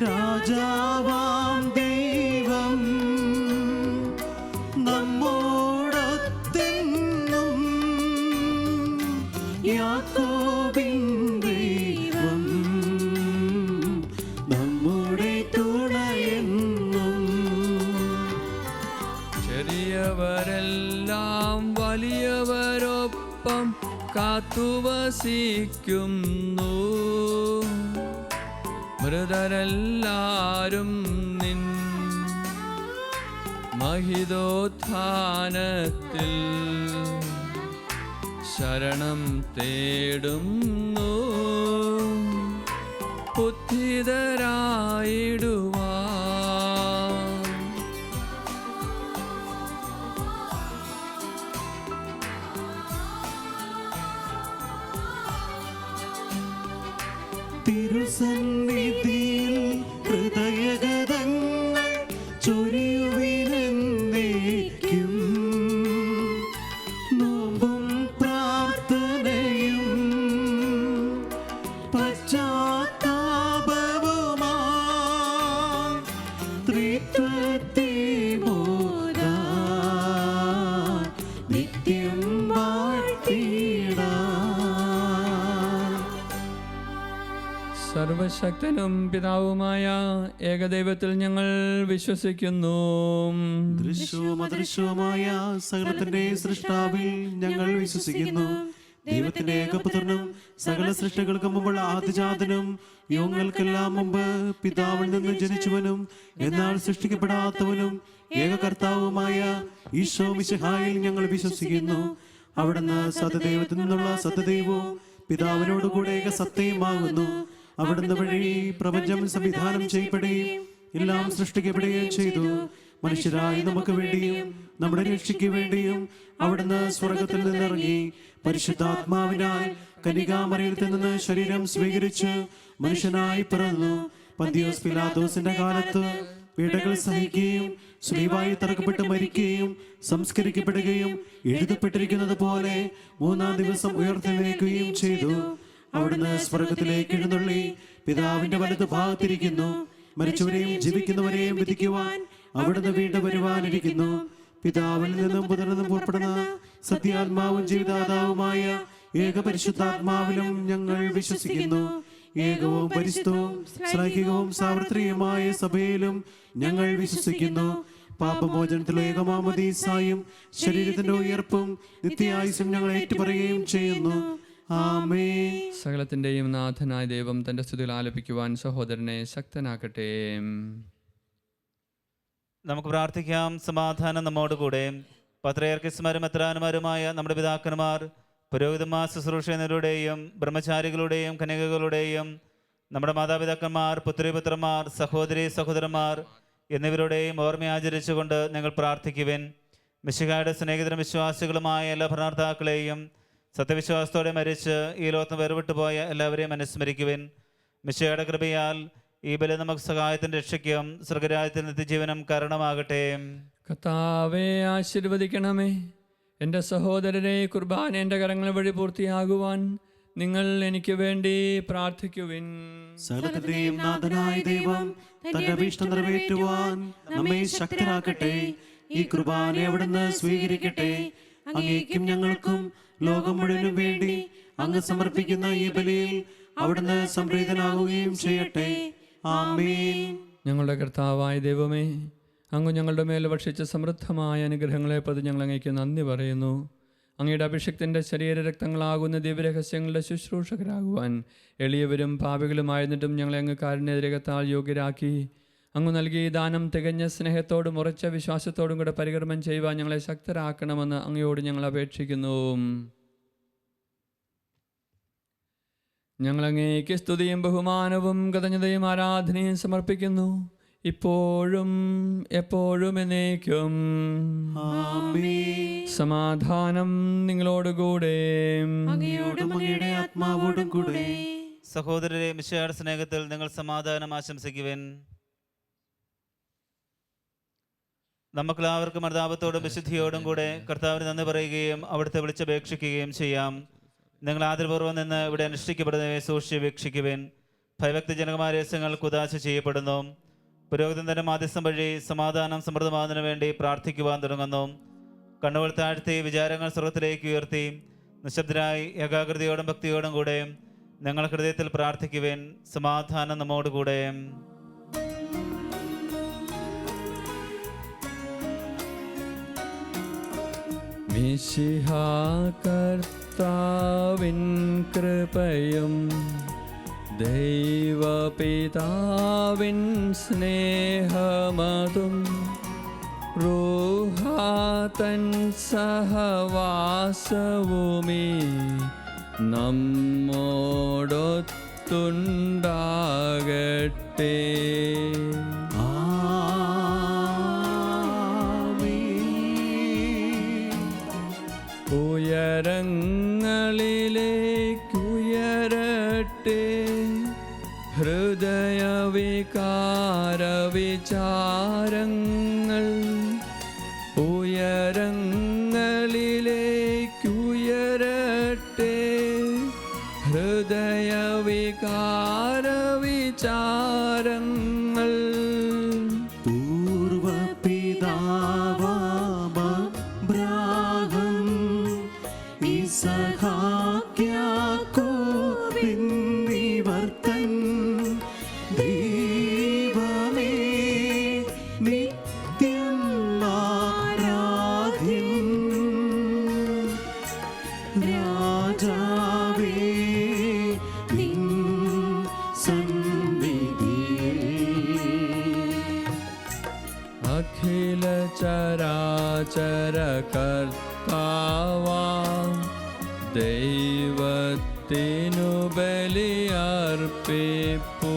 രാജാവാം ദൈവം നമ്മോടൊത്തെന്നും. യാക്കോബിൻ ദൈവം നമ്മുടെ തുണയെന്നും. ചെറിയവരെല്ലാം വലിയവരൊപ്പം കാത്തുവസിക്കുന്നു. മൃതരെല്ലാരും നിൻ മഹിതോത്ഥാനത്തിൽ ശരണം തേടുന്നു. ഉദ്ധിതരായിടുവാൻ തിരുസന്നിധിയിൽ ഹൃദയഗതങ്ങൾ ചൊരിയുവിനെന്നേക്കും. നോമ്പും പ്രാർത്ഥനയും പശ്ചാത്താപവുമായി ത്രിത്വത്തെ മോദാൻ നിത്യം വാഴ്ത്തിടാം. സർവശക്തനും പിതാവുമായ ഏകദൈവത്തിൽ ഞങ്ങൾ വിശ്വസിക്കുന്നു. ദൃശ്യവും അദൃശ്യവുമായ സകലത്തിന്റെ സൃഷ്ടാവിൽ ഞങ്ങൾ വിശ്വസിക്കുന്നു. ദൈവത്തിന്റെ ഏകപുത്രനും സകല സൃഷ്ടികൾക്ക് മുമ്പുള്ള ആദിജാതനും യുഗങ്ങൾക്കെല്ലാം മുമ്പ് പിതാവിൽ നിന്ന് ജനിച്ചവനും എന്നാൽ സൃഷ്ടിക്കപ്പെടാത്തവനും ഏക കർത്താവുമായ ഈശോ മിശിഹായിൽ ഞങ്ങൾ വിശ്വസിക്കുന്നു. അവിടുന്ന് സത്യദൈവത്തിൽ നിന്നുള്ള സത്യദൈവവും പിതാവിനോടുകൂടെ ഏക സത്യമാകുന്നു. അവിടുന്ന് വഴി പ്രപഞ്ചം സംവിധാനം ചെയ്യപ്പെടുകയും എല്ലാം സൃഷ്ടിക്കപ്പെടുകയും ചെയ്തു. മനുഷ്യരായി നമുക്ക് വേണ്ടിയും നമ്മുടെ രക്ഷയ്ക്ക് വേണ്ടിയും അവിടുന്ന് സ്വർഗത്തിൽ നിന്നിറങ്ങി പരിശുദ്ധാത്മാവിനാൽ കന്യകാമറിയത്തിൽ നിന്ന് ശരീരം സ്വീകരിച്ച് മനുഷ്യനായി പിറന്നു. പന്തിയോസ് പിലാത്തോസിന്റെ കാലത്ത് പീഡകൾ സഹിക്കുകയും ശ്ലീവായി തറക്കപ്പെട്ട് മരിക്കുകയും സംസ്കരിക്കപ്പെടുകയും എഴുതപ്പെട്ടിരിക്കുന്നത് പോലെ മൂന്നാം ദിവസം ഉയർത്തെഴുന്നേൽക്കുകയും ചെയ്തു. അവിടുന്ന് സ്വർഗത്തിലേക്ക് എഴുന്നള്ളി പിതാവിന്റെ വലതു ഭാഗത്തിരിക്കുന്നു. മരിച്ചവരെയും ജീവിക്കുന്നവരെയും വിധിക്കുവാൻ അവിടുന്ന് വീണ്ടും വരുവാനിരിക്കുന്നു. പിതാവിൽ നിന്നും പുത്രനും പുറപ്പെടുന്ന സത്യാത്മാവും ജീവിതാതാവുമായ ഏക പരിശുദ്ധാത്മാവിലും ഞങ്ങൾ വിശ്വസിക്കുന്നു. ഏകവും പരിശുദ്ധവും ശ്ലൈഹികവും സാർവത്രികമായ സഭയിലും ഞങ്ങൾ വിശ്വസിക്കുന്നു. പാപമോചനത്തിലെ ഏകമാമോദീസായും ശരീരത്തിന്റെ ഉയർപ്പും നിത്യായുസ്സും ഞങ്ങൾ ഏറ്റുപറയുകയും ചെയ്യുന്നു. ആമേൻ. സകലത്തിന്റെയും നാഥനായ ദൈവം തന്റെ സ്തുതികൾ ആലപിക്കുവാൻ സഹോദരനെ ശക്തനാക്കട്ടെ. നമുക്ക് പ്രാർത്ഥിക്കാം. സമാധാനം നമ്മോടുകൂടെ. പത്രിയർക്കിസ്മാരും മെത്രാന്മാരുമായ നമ്മുടെ പിതാക്കന്മാർ, പുരോഹിതന്മാർ, ശുശ്രൂഷകരുടെയും ബ്രഹ്മചാരികളുടെയും കന്യകകളുടെയും നമ്മുടെ മാതാപിതാക്കന്മാർ, പുത്രിപുത്രന്മാർ, സഹോദരി സഹോദരന്മാർ എന്നിവരുടെയും ഓർമ്മ ആചരിച്ചുകൊണ്ട് നിങ്ങൾ പ്രാർത്ഥിക്കുവിൻ. മിശിഹായുടെ സ്നേഹിതരും വിശ്വാസികളുമായ എല്ലാ ഭരണകർത്താക്കളെയും സത്യവിശ്വാസത്തോടെ മരിച്ച് ഈ ലോകത്ത് വേർവിട്ടു പോയ എല്ലാവരെയും അനുസ്മരിക്കുവിൻ. മിശിഹായുടെ കൃപയാൽ ഈ ബലി നമുക്ക് സഹായത്തിൻ്റെ രക്ഷയ്ക്കും സ്വർഗരാജ്യത്തിൽ നിത്യജീവനം കാരണമാകട്ടെ. കർത്താവേ, ആശീർവദിക്കണമേ. എൻ്റെ സഹോദരരെ, കുർബാന എൻ്റെ കരങ്ങൾ വഴി പൂർത്തിയാകുവാൻ നിങ്ങൾ എനിക്ക് വേണ്ടി പ്രാർത്ഥിക്കുവിൻ. സകലത്തിന്റെയും നാഥനായ ദൈവം തന്റെ അഭീഷ്ടം നിറവേറ്റുവാൻ നമ്മെ ശക്തരാക്കട്ടെ. ഈ കുർബാന അവിടുന്ന് സ്വീകരിക്കട്ടെ. അങ്ങേക്കും ഞങ്ങൾക്കും ലോകം മുഴുവനും വേണ്ടി അങ്ങ് സമർപ്പിക്കുന്ന ഈ ബലിയിൽ അവിടുന്ന് സംപ്രീതനാകുകയും ചെയ്യട്ടെ. ആമേൻ. ഞങ്ങളുടെ കർത്താവായ ദൈവമേ, അങ്ങ് ഞങ്ങളുടെ മേൽ ഭക്ഷിച്ച സമൃദ്ധമായ അനുഗ്രഹങ്ങളെ പ്രതി ഞങ്ങൾ അങ്ങേക്ക് നന്ദി പറയുന്നു. അങ്ങയുടെ അഭിഷേകത്തിൻ്റെ ശരീരരക്തങ്ങളാകുന്ന ദിവ്യരഹസ്യങ്ങളുടെ ശുശ്രൂഷകരാകുവാൻ എളിയവരും പാപികളുമായിരുന്നിട്ടും ഞങ്ങളെ അങ്ങ് കാരുണ്യരകത്താൽ യോഗ്യരാക്കി. അങ്ങ് നൽകിയ ദാനം തികഞ്ഞ സ്നേഹത്തോടും ഉറച്ച വിശ്വാസത്തോടും കൂടെ പരികർമ്മം ചെയ്യുവാൻ ഞങ്ങളെ ശക്തരാക്കണമെന്ന് അങ്ങയോട് ഞങ്ങൾ അപേക്ഷിക്കുന്നു. ഞങ്ങളങ്ങേക്ക് സ്തുതിയും ബഹുമാനവും കൃതജ്ഞതയും ആരാധനയും സമർപ്പിക്കുന്നു, ഇപ്പോഴും എപ്പോഴും എന്നേക്കും. സമാധാനം നിങ്ങളോടുകൂടെ. അങ്ങയോടും അങ്ങയുടെ ആത്മാവോടും കൂടെ. സഹോദരരെ, മിശിഹായുടെ സ്നേഹത്തിൽ നിങ്ങൾ സമാധാനം ആശംസിക്കുവിൻ. നമുക്കെല്ലാവർക്കും അനുതാപത്തോടും വിശുദ്ധിയോടും കൂടെ കർത്താവിന് നന്ദി പറയുകയും അവിടുത്തെ വിളിച്ചപേക്ഷിക്കുകയും ചെയ്യാം. നിങ്ങൾ ആദരപൂർവ്വം നിന്ന് ഇവിടെ അനുഷ്ഠിക്കപ്പെടുന്നവയെ സൂക്ഷിച്ച് വീക്ഷിക്കുവിൻ. ഭയഭക്തിജനകമായ രഹസ്യങ്ങൾ കുദാശ ചെയ്യപ്പെടുന്നു. പുരോഹിതൻ തന്റെ മാധ്യസ്ഥം വഴി സമാധാനം സമൃദ്ധമാകുന്നതിന് വേണ്ടി പ്രാർത്ഥിക്കുവാൻ തുടങ്ങുന്നു. കണ്ണുകൾ താഴ്ത്തി വിചാരങ്ങൾ സ്വർഗത്തിലേക്ക് ഉയർത്തി നിശബ്ദരായി ഏകാഗ്രതയോടും ഭക്തിയോടും കൂടെ നിങ്ങൾ ഹൃദയത്തിൽ പ്രാർത്ഥിക്കുവിൻ. സമാധാനം നമ്മോടുകൂടെ. മിശിഹാ കർത്താവിൻ കൃപയും ദൈവപിതാവിൻ സ്നേഹമതും റൂഹാതൻ സഹവാസവുമീ നമ്മോടൊത്തുണ്ടാകട്ടെ. ഉയരങ്ങളിലേക്കുയരട്ടെ ഹൃദയവികാര വിചാരങ്ങൾ. ഉയരങ്ങളിലേക്കുയരട്ടെ ഹൃദയവികാര വിചാരങ്ങൾ. അഖില ചരാചര കർത്താവാം ദൈവത്തിനു ബലിയർപ്പിപ്പൂ.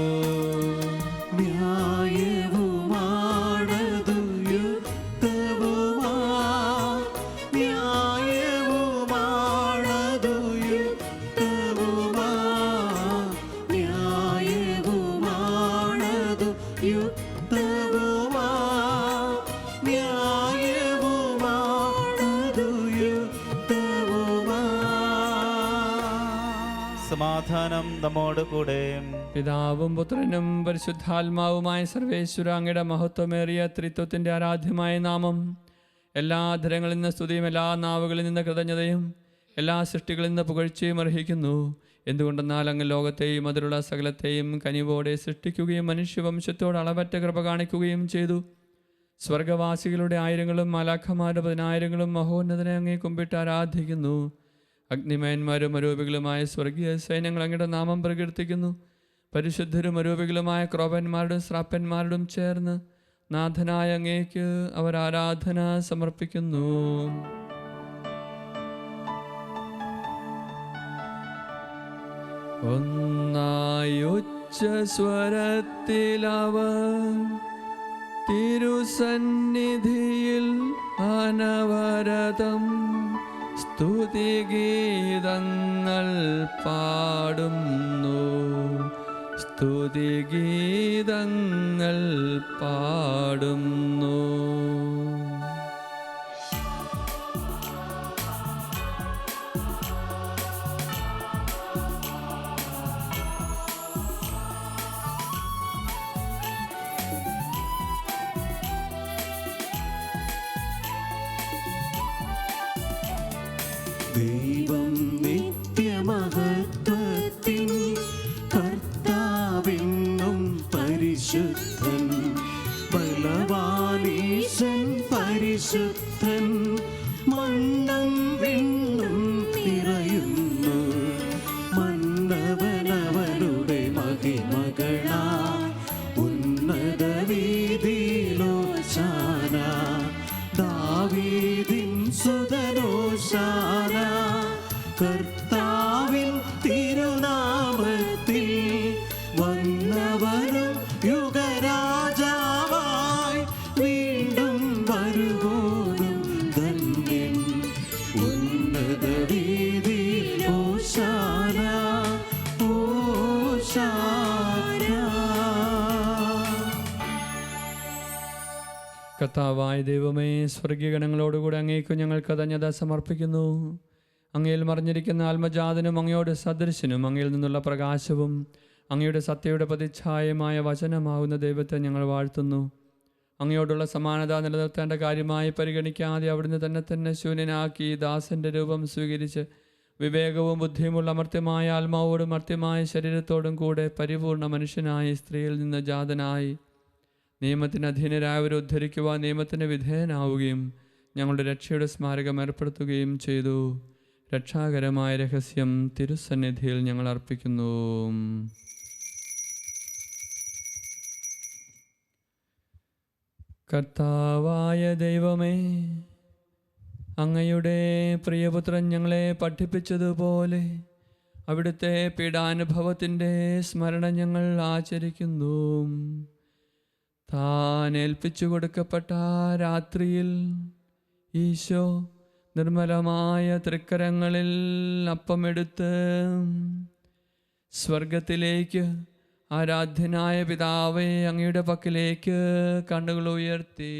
ന്യായവുമാണതു യുക്തവുമാ, ന്യായവുമാണതു യുക്തവുമാ, ന്യായവുമാണതു യുക്തവുമാ, ന്യായവുമാണതു യുക്തവുമാ. സമാധാനം നമ്മോട് കൂടെ. പിതാവും പുത്രനും പരിശുദ്ധാത്മാവുമായ സർവേശ്വര, അങ്ങയുടെ മഹത്വമേറിയ ത്രിത്വത്തിൻ്റെ ആരാധ്യമായ നാമം എല്ലാ അധരങ്ങളിൽ നിന്ന് സ്തുതിയും എല്ലാ നാവുകളിൽ നിന്ന് കൃതജ്ഞതയും എല്ലാ സൃഷ്ടികളിൽ നിന്ന് പുകഴ്ചയും അർഹിക്കുന്നു. എന്തുകൊണ്ടെന്നാൽ അങ്ങ് ലോകത്തെയും അതിലുള്ള സകലത്തെയും കനിവോടെ സൃഷ്ടിക്കുകയും മനുഷ്യവംശത്തോട് അളവറ്റ കൃപ കാണിക്കുകയും ചെയ്തു. സ്വർഗവാസികളുടെ ആയിരങ്ങളും മാലാഖമാരുടെ 10,000ങ്ങളും മഹോന്നതനെ അങ്ങേ കുമ്പിട്ട് ആരാധിക്കുന്നു. അഗ്നിമയന്മാരും അരൂപികളുമായ സ്വർഗീയ സൈന്യങ്ങൾ അങ്ങയുടെ നാമം പ്രകീർത്തിക്കുന്നു. പരിശുദ്ധരും അരൂപികളുമായ ക്രോപന്മാരോടും ശ്രാപ്പന്മാരോടും ചേർന്ന് നാഥനായ അങ്ങേക്ക് അവർ ആരാധന സമർപ്പിക്കുന്നു. ഒന്നായി ഉച്ചസ്വരത്തിലവർ തിരുസന്നിധിയിൽ അനവരതം സ്തുതിഗീതങ്ങൾ പാടുന്നു, സ്തുതിഗീതങ്ങൾ പാടുന്നു. ദൈവം നിത്യമഹത്വത്തിൻ കർത്താവെന്നും പരിശുദ്ധൻ, ബലവാനീശൻ പരിശുദ്ധൻ, മണ്ണും വിണ്ണും നിറയുന്നു. മന്നവനവനുടെ മഹിമകളാ ഉന്നത വീതിയിലോശാന, ദാവീദിൻ സുതനോശാന. കർത്താവിൻ തിരുനാമത്തിൽ വന്നവനും യുഗരാജാവായി വീണ്ടും വരുവോനും ധന്യൻ. ഉന്നത വീതിയിൽ ഓശാന, ഓശാന. കർത്താവായ ദൈവമേ, സ്വർഗീയഗണങ്ങളോടുകൂടെ അങ്ങേക്ക് ഞങ്ങൾ കൃതജ്ഞത സമർപ്പിക്കുന്നു. അങ്ങയിൽ മറിഞ്ഞിരിക്കുന്ന ആത്മജാതനും അങ്ങയോട് സദൃശനും അങ്ങയിൽ നിന്നുള്ള പ്രകാശവും അങ്ങയുടെ സത്യയുടെ പ്രതിച്ഛായമായ വചനമാകുന്ന ദൈവത്തെ ഞങ്ങൾ വാഴ്ത്തുന്നു. അങ്ങയോടുള്ള സമാനത നിലനിർത്തേണ്ട കാര്യമായി പരിഗണിക്കാതെ അവിടുന്ന് തന്നെ ശൂന്യനാക്കി ദാസന്റെ രൂപം സ്വീകരിച്ച് വിവേകവും ബുദ്ധിയുമുള്ള മർത്യമായ ആത്മാവോടും മർത്യമായ ശരീരത്തോടും കൂടെ പരിപൂർണ മനുഷ്യനായി സ്ത്രീയിൽ നിന്ന് ജാതനായി നിയമത്തിന് അധീനരായവരെ ഉദ്ധരിക്കുവാൻ നിയമത്തിന് വിധേയനാവുകയും ഞങ്ങളുടെ രക്ഷയുടെ സ്മാരകം ഏർപ്പെടുത്തുകയും ചെയ്തു. രക്ഷാകരമായ രഹസ്യം തിരുസന്നിധിയിൽ ഞങ്ങൾ അർപ്പിക്കുന്നു. കർത്താവായ ദൈവമേ, അങ്ങയുടെ പ്രിയപുത്രൻ ഞങ്ങളെ പഠിപ്പിച്ചതുപോലെ അവിടുത്തെ പീഡാനുഭവത്തിൻ്റെ സ്മരണ ഞങ്ങൾ ആചരിക്കുന്നു. താൻ ഏൽപ്പിച്ചു കൊടുക്കപ്പെട്ട രാത്രിയിൽ ഈശോ നിർമ്മലമായ തൃക്കരങ്ങളിൽ അപ്പമെടുത്ത് സ്വർഗത്തിലേക്ക് ആരാധ്യനായ പിതാവേ അങ്ങയുടെ പക്കലേക്ക് കണ്ണുകൾ ഉയർത്തി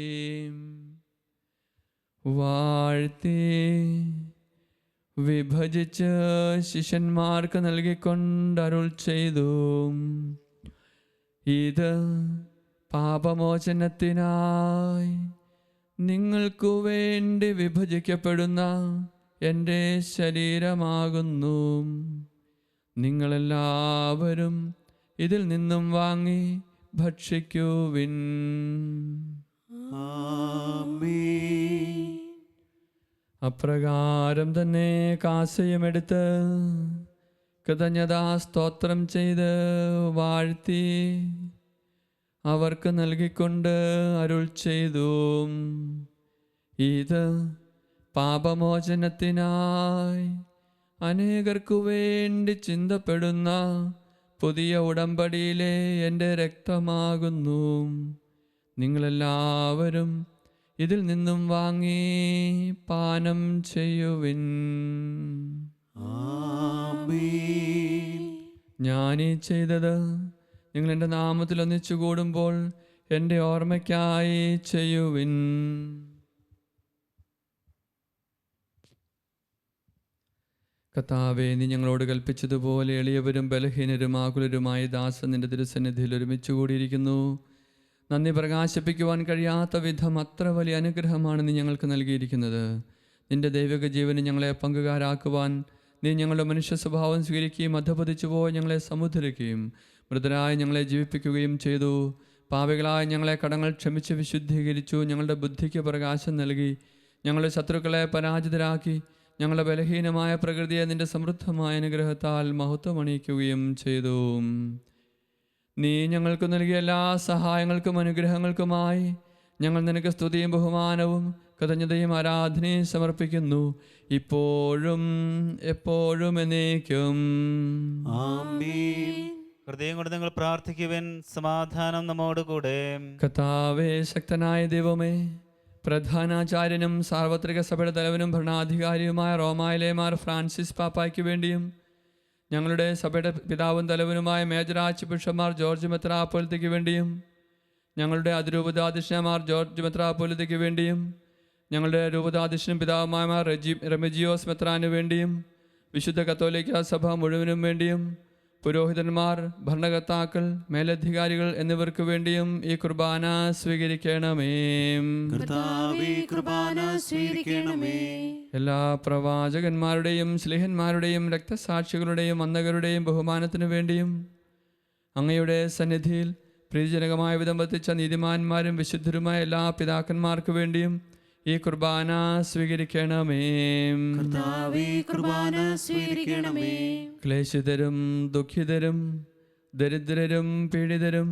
വാഴ്ത്തി വിഭജിച്ച് ശിഷ്യന്മാർക്ക് നൽകിക്കൊണ്ട് അരുൾ ചെയ്തു, ഇത് പാപമോചനത്തിനായി നിങ്ങൾക്കു വേണ്ടി വിഭജിക്കപ്പെടുന്ന എൻ്റെ ശരീരമാകുന്നു. നിങ്ങളെല്ലാവരും ഇതിൽ നിന്നും വാങ്ങി ഭക്ഷിക്കുവിൻ. ആമേൻ. അപ്രകാരം തന്നെ കാസയുമെടുത്ത് കൃതജ്ഞതാ സ്തോത്രം ചെയ്ത് വാഴ്ത്തി അവർക്ക് നൽകിക്കൊണ്ട് അരുൾ ചെയ്തു, ഇത് പാപമോചനത്തിനായി അനേകർക്കു വേണ്ടി ചിന്തപ്പെടുന്ന പുതിയ ഉടമ്പടിയിലെ എൻ്റെ രക്തമാകുന്നു. നിങ്ങളെല്ലാവരും ഇതിൽ നിന്നും വാങ്ങി പാനം ചെയ്യുവിൻ. ആമേൻ. ഞാനീ ചെയ്തത് നിങ്ങൾ എൻ്റെ നാമത്തിൽ ഒന്നിച്ചു കൂടുമ്പോൾ എൻ്റെ ഓർമ്മയ്ക്കായി ചെയ്യുവിൻ. കർത്താവേ, നീ ഞങ്ങളോട് കൽപ്പിച്ചതുപോലെ എളിയവരും ബലഹീനരും ആകുലരുമായ ദാസൻ നിന്റെ തിരുസന്നിധിയിൽ ഒരുമിച്ച് കൂടിയിരിക്കുന്നു. നന്ദി പ്രകാശിപ്പിക്കുവാൻ കഴിയാത്ത വിധം അത്ര വലിയ അനുഗ്രഹമാണ് നീ ഞങ്ങൾക്ക് നൽകിയിരിക്കുന്നത്. നിന്റെ ദൈവിക ജീവന് ഞങ്ങളെ പങ്കുകാരാക്കുവാൻ നീ ഞങ്ങളുടെ മനുഷ്യ സ്വഭാവം സ്വീകരിക്കുകയും അധപതിച്ചു പോയി ഞങ്ങളെ സമുദ്ധരിക്കുകയും മൃതരായി ഞങ്ങളെ ജീവിപ്പിക്കുകയും ചെയ്തു. പാപികളായ ഞങ്ങളെ കടങ്ങൾ ക്ഷമിച്ച് വിശുദ്ധീകരിച്ചു. ഞങ്ങളുടെ ബുദ്ധിക്ക് പ്രകാശം നൽകി ഞങ്ങളുടെ ശത്രുക്കളെ പരാജിതരാക്കി ഞങ്ങളുടെ ബലഹീനമായ പ്രകൃതിയെ നിന്റെ സമൃദ്ധമായ അനുഗ്രഹത്താൽ മഹത്വമണിയിക്കുകയും ചെയ്തു. നീ ഞങ്ങൾക്ക് നൽകിയ എല്ലാ സഹായങ്ങൾക്കും അനുഗ്രഹങ്ങൾക്കുമായി ഞങ്ങൾ നിനക്ക് സ്തുതിയും ബഹുമാനവും കൃതജ്ഞതയും ആരാധനയും സമർപ്പിക്കുന്നു, ഇപ്പോഴും എപ്പോഴും എന്നേക്കും. ആമേൻ. ഹൃദയം കൊണ്ട് നിങ്ങൾ പ്രാർത്ഥിക്കുവിൻ. സമാധാനം നമ്മോടുകൂടെ. കർത്താവേ, ശക്തനായ ദൈവമേ, പ്രധാനാചാര്യനും സാർവത്രിക സഭയുടെ തലവനും ഭരണാധികാരിയുമായ റോമായിലെ മാർ ഫ്രാൻസിസ് പാപ്പായ്ക്ക് വേണ്ടിയും ഞങ്ങളുടെ സഭയുടെ പിതാവും തലവനുമായ മേജർ ആർച്ച് ബിഷപ്പ്മാർ ജോർജ് മെത്രാപ്പൊലീത്തയ്ക്ക് വേണ്ടിയും ഞങ്ങളുടെ അതിരൂപതാധ്യക്ഷന്മാർ ജോർജ് മെത്രാപ്പൊലീത്തയ്ക്ക് വേണ്ടിയും ഞങ്ങളുടെ രൂപതാധ്യക്ഷനും പിതാവുമായ മാർ റെമിജിയോസ് മെത്രാന് വേണ്ടിയും വിശുദ്ധ കത്തോലിക്ക സഭ മുഴുവനും വേണ്ടിയും പുരോഹിതന്മാർ, ഭരണകർത്താക്കൾ, മേലധികാരികൾ എന്നിവർക്ക് വേണ്ടിയും ഈ കുർബാന സ്വീകരിക്കണമേ. കർത്താവേ, കുർബാന സ്വീകരിക്കണമേ. എല്ലാ പ്രവാചകന്മാരുടെയും ശ്ലീഹന്മാരുടെയും രക്തസാക്ഷികളുടെയും വന്ദകരുടെയും ബഹുമാനത്തിനു വേണ്ടിയും അങ്ങയുടെ സന്നിധിയിൽ പ്രീതിജനകമായ വിധം വർത്തിച്ച നീതിമാന്മാരും വിശുദ്ധരുമായ എല്ലാ പിതാക്കന്മാർക്ക് വേണ്ടിയും ഈ കുർബാന സ്വീകരിക്കണമേ. കർത്താവേ, കുർബാന സ്വീകരിക്കണമേ. ക്ലേശിതരും ദുഃഖിതരും ദരിദ്രരും പീഡിതരും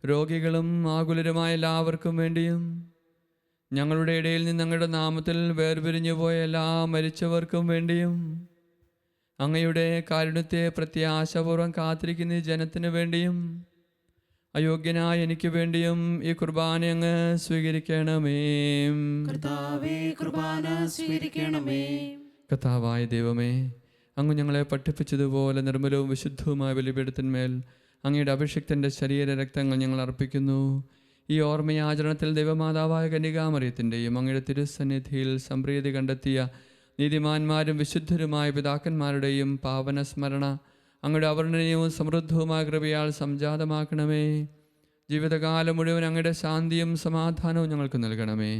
രോഗികളും ആകുലരുമായ എല്ലാവർക്കും വേണ്ടിയും ഞങ്ങളുടെ ഇടയിൽ നിന്ന് അങ്ങയുടെ നാമത്തിൽ വേർപിരിഞ്ഞു പോയ എല്ലാ മരിച്ചവർക്കും വേണ്ടിയും അങ്ങയുടെ കാരുണ്യത്തെ പ്രത്യാശപൂർവ്വം കാത്തിരിക്കുന്ന ഈ ജനത്തിനു വേണ്ടിയും അയോഗ്യനായ എനിക്ക് വേണ്ടിയും ഈ കുർബാന അങ്ങ് സ്വീകരിക്കണമേ. കർത്താവേ, കുർബാന സ്വീകരിക്കണമേ. കർത്താവായ ദൈവമേ, അങ്ങ് ഞങ്ങളെ പഠിപ്പിച്ചതുപോലെ നിർമ്മലവും വിശുദ്ധവുമായ ബലിപീഠത്തിന്മേൽ അങ്ങയുടെ അഭിഷിക്തൻ്റെ ശരീര രക്തങ്ങൾ ഞങ്ങൾ അർപ്പിക്കുന്നു. ഈ ഓർമ്മയാചരണത്തിൽ ദൈവമാതാവായ കന്യകാമറിയത്തിൻ്റെയും അങ്ങയുടെ തിരുസന്നിധിയിൽ സംപ്രീതി കണ്ടെത്തിയ നീതിമാന്മാരും വിശുദ്ധരുമായ പിതാക്കന്മാരുടെയും പാവന സ്മരണ അങ്ങയുടെ അവർണ്ണനീയവും സമൃദ്ധവുമായ കൃപയാൽ സംജാതമാക്കണമേ. ജീവിതകാലം മുഴുവൻ അങ്ങയുടെ ശാന്തിയും സമാധാനവും ഞങ്ങൾക്ക് നൽകണമേ.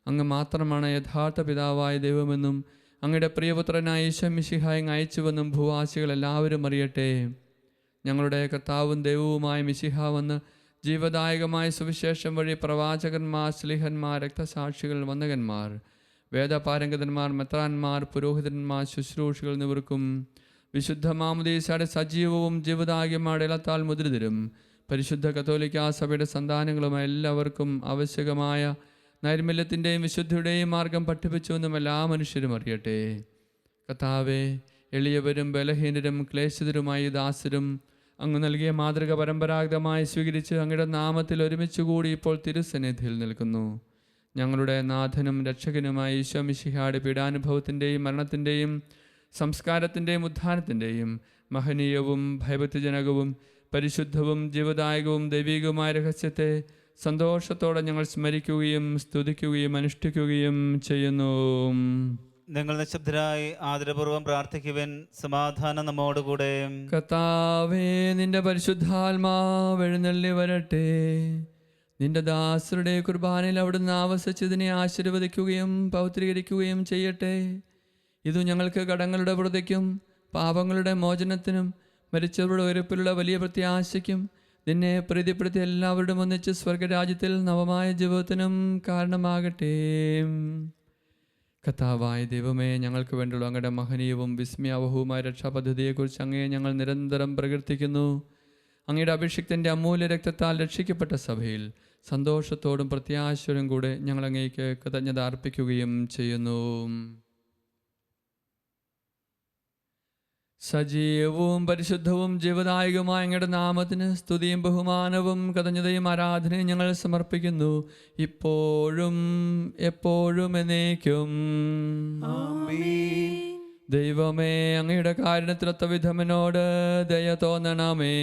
അങ്ങ് മാത്രമാണ് യഥാർത്ഥ പിതാവായ ദൈവമെന്നും അങ്ങയുടെ പ്രിയപുത്രനായ ഈശോ മിശിഹായെ അയച്ചുവെന്നും ഭൂവാസികൾ എല്ലാവരും അറിയട്ടെ. ഞങ്ങളുടെ കർത്താവും ദൈവവുമായ മിശിഹ വന്ന് ജീവദായകമായ സുവിശേഷം വഴി പ്രവാചകന്മാർ, ശ്ലീഹന്മാർ, രക്തസാക്ഷികൾ, വന്ദകന്മാർ, വേദപാരംഗതന്മാർ, മെത്രാന്മാർ, പുരോഹിതന്മാർ, ശുശ്രൂഷികൾ എന്നിവർക്കും വിശുദ്ധ മാമുദീസയുടെ സജീവവും ജീവദായകമായ ഇളത്താൽ മുദ്രിതരും പരിശുദ്ധ കത്തോലിക്കാ സഭയുടെ സന്താനങ്ങളുമായ എല്ലാവർക്കും ആവശ്യകമായ നൈർമല്യത്തിൻ്റെയും വിശുദ്ധിയുടെയും മാർഗം പഠിപ്പിച്ചുവെന്നും എല്ലാ മനുഷ്യരും അറിയട്ടെ. കർത്താവേ, എളിയവരും ബലഹീനരും ക്ലേശിതരുമായി ദാസരും അങ്ങ് നൽകിയ മാതൃക പരമ്പരാഗതമായി സ്വീകരിച്ച് അങ്ങയുടെ നാമത്തിൽ ഒരുമിച്ചുകൂടി ഇപ്പോൾ തിരുസന്നിധിയിൽ നിൽക്കുന്നു. ഞങ്ങളുടെ നാഥനും രക്ഷകനുമായ ഈശോ മിശിഹായുടെ പീഡാനുഭവത്തിൻ്റെയും മരണത്തിൻ്റെയും സംസ്കാരത്തിൻ്റെയും ഉത്ഥാനത്തിൻ്റെയും മഹനീയവും ഭയഭക്തിജനകവും പരിശുദ്ധവും ജീവദായകവും ദൈവികവുമായ രഹസ്യത്തെ സന്തോഷത്തോടെ ഞങ്ങൾ സ്മരിക്കുകയും സ്തുതിക്കുകയും അനുഷ്ഠിക്കുകയും ചെയ്യുന്നു. നിങ്ങൾ നിശബ്ദരായി ആദരപൂർവ്വം പ്രാർത്ഥിക്കുവിൻ. സമാധാനം നമ്മോടുകൂടെ. കർത്താവേ, നിന്റെ പരിശുദ്ധാത്മാവ് എഴുന്നള്ളി വരട്ടെ. നിന്റെ ദാസരുടെ കുർബാനയിൽ അവിടുന്ന് ആവസിച്ചതിനെ ആശീർവദിക്കുകയും പൗത്രീകരിക്കുകയും ചെയ്യട്ടെ. ഇതു ഞങ്ങൾക്ക് കടങ്ങളുടെ വൃതിക്കും പാപങ്ങളുടെ മോചനത്തിനും മരിച്ചവരുടെ ഉയർപ്പിലുള്ള വലിയ പ്രത്യാശയ്ക്കും നിന്നെ പ്രീതിപ്പെടുത്തി എല്ലാവരുടെയും ഒന്നിച്ച് സ്വർഗരാജ്യത്തിൽ നവമായ ജീവിതത്തിനും കാരണമാകട്ടെ. കർത്താവായ ദൈവമേ, ഞങ്ങൾക്ക് വേണ്ടിയുള്ള അങ്ങയുടെ മഹനീയവും വിസ്മയാവഹവുമായ രക്ഷാപദ്ധതിയെക്കുറിച്ച് അങ്ങയെ ഞങ്ങൾ നിരന്തരം പ്രകീർത്തിക്കുന്നു. അങ്ങയുടെ അഭിഷിക്തൻ്റെ അമൂല്യ രക്തത്താൽ രക്ഷിക്കപ്പെട്ട സഭയിൽ സന്തോഷത്തോടും പ്രത്യാശയോടും കൂടെ ഞങ്ങൾ അങ്ങേക്ക് കൃതജ്ഞത അർപ്പിക്കുകയും ചെയ്യുന്നു. സജീവവും പരിശുദ്ധവും ജീവദായകവുമായ അങ്ങയുടെ നാമത്തിന് സ്തുതിയും ബഹുമാനവും കൃതജ്ഞതയും ആരാധനയും ഞങ്ങൾ സമർപ്പിക്കുന്നു, ഇപ്പോഴും എപ്പോഴും എന്നേക്കും. ദൈവമേ, അങ്ങയുടെ കാരുണ്യത്തിലൊത്ത വിധമനോട് ദയ തോന്നണമേ.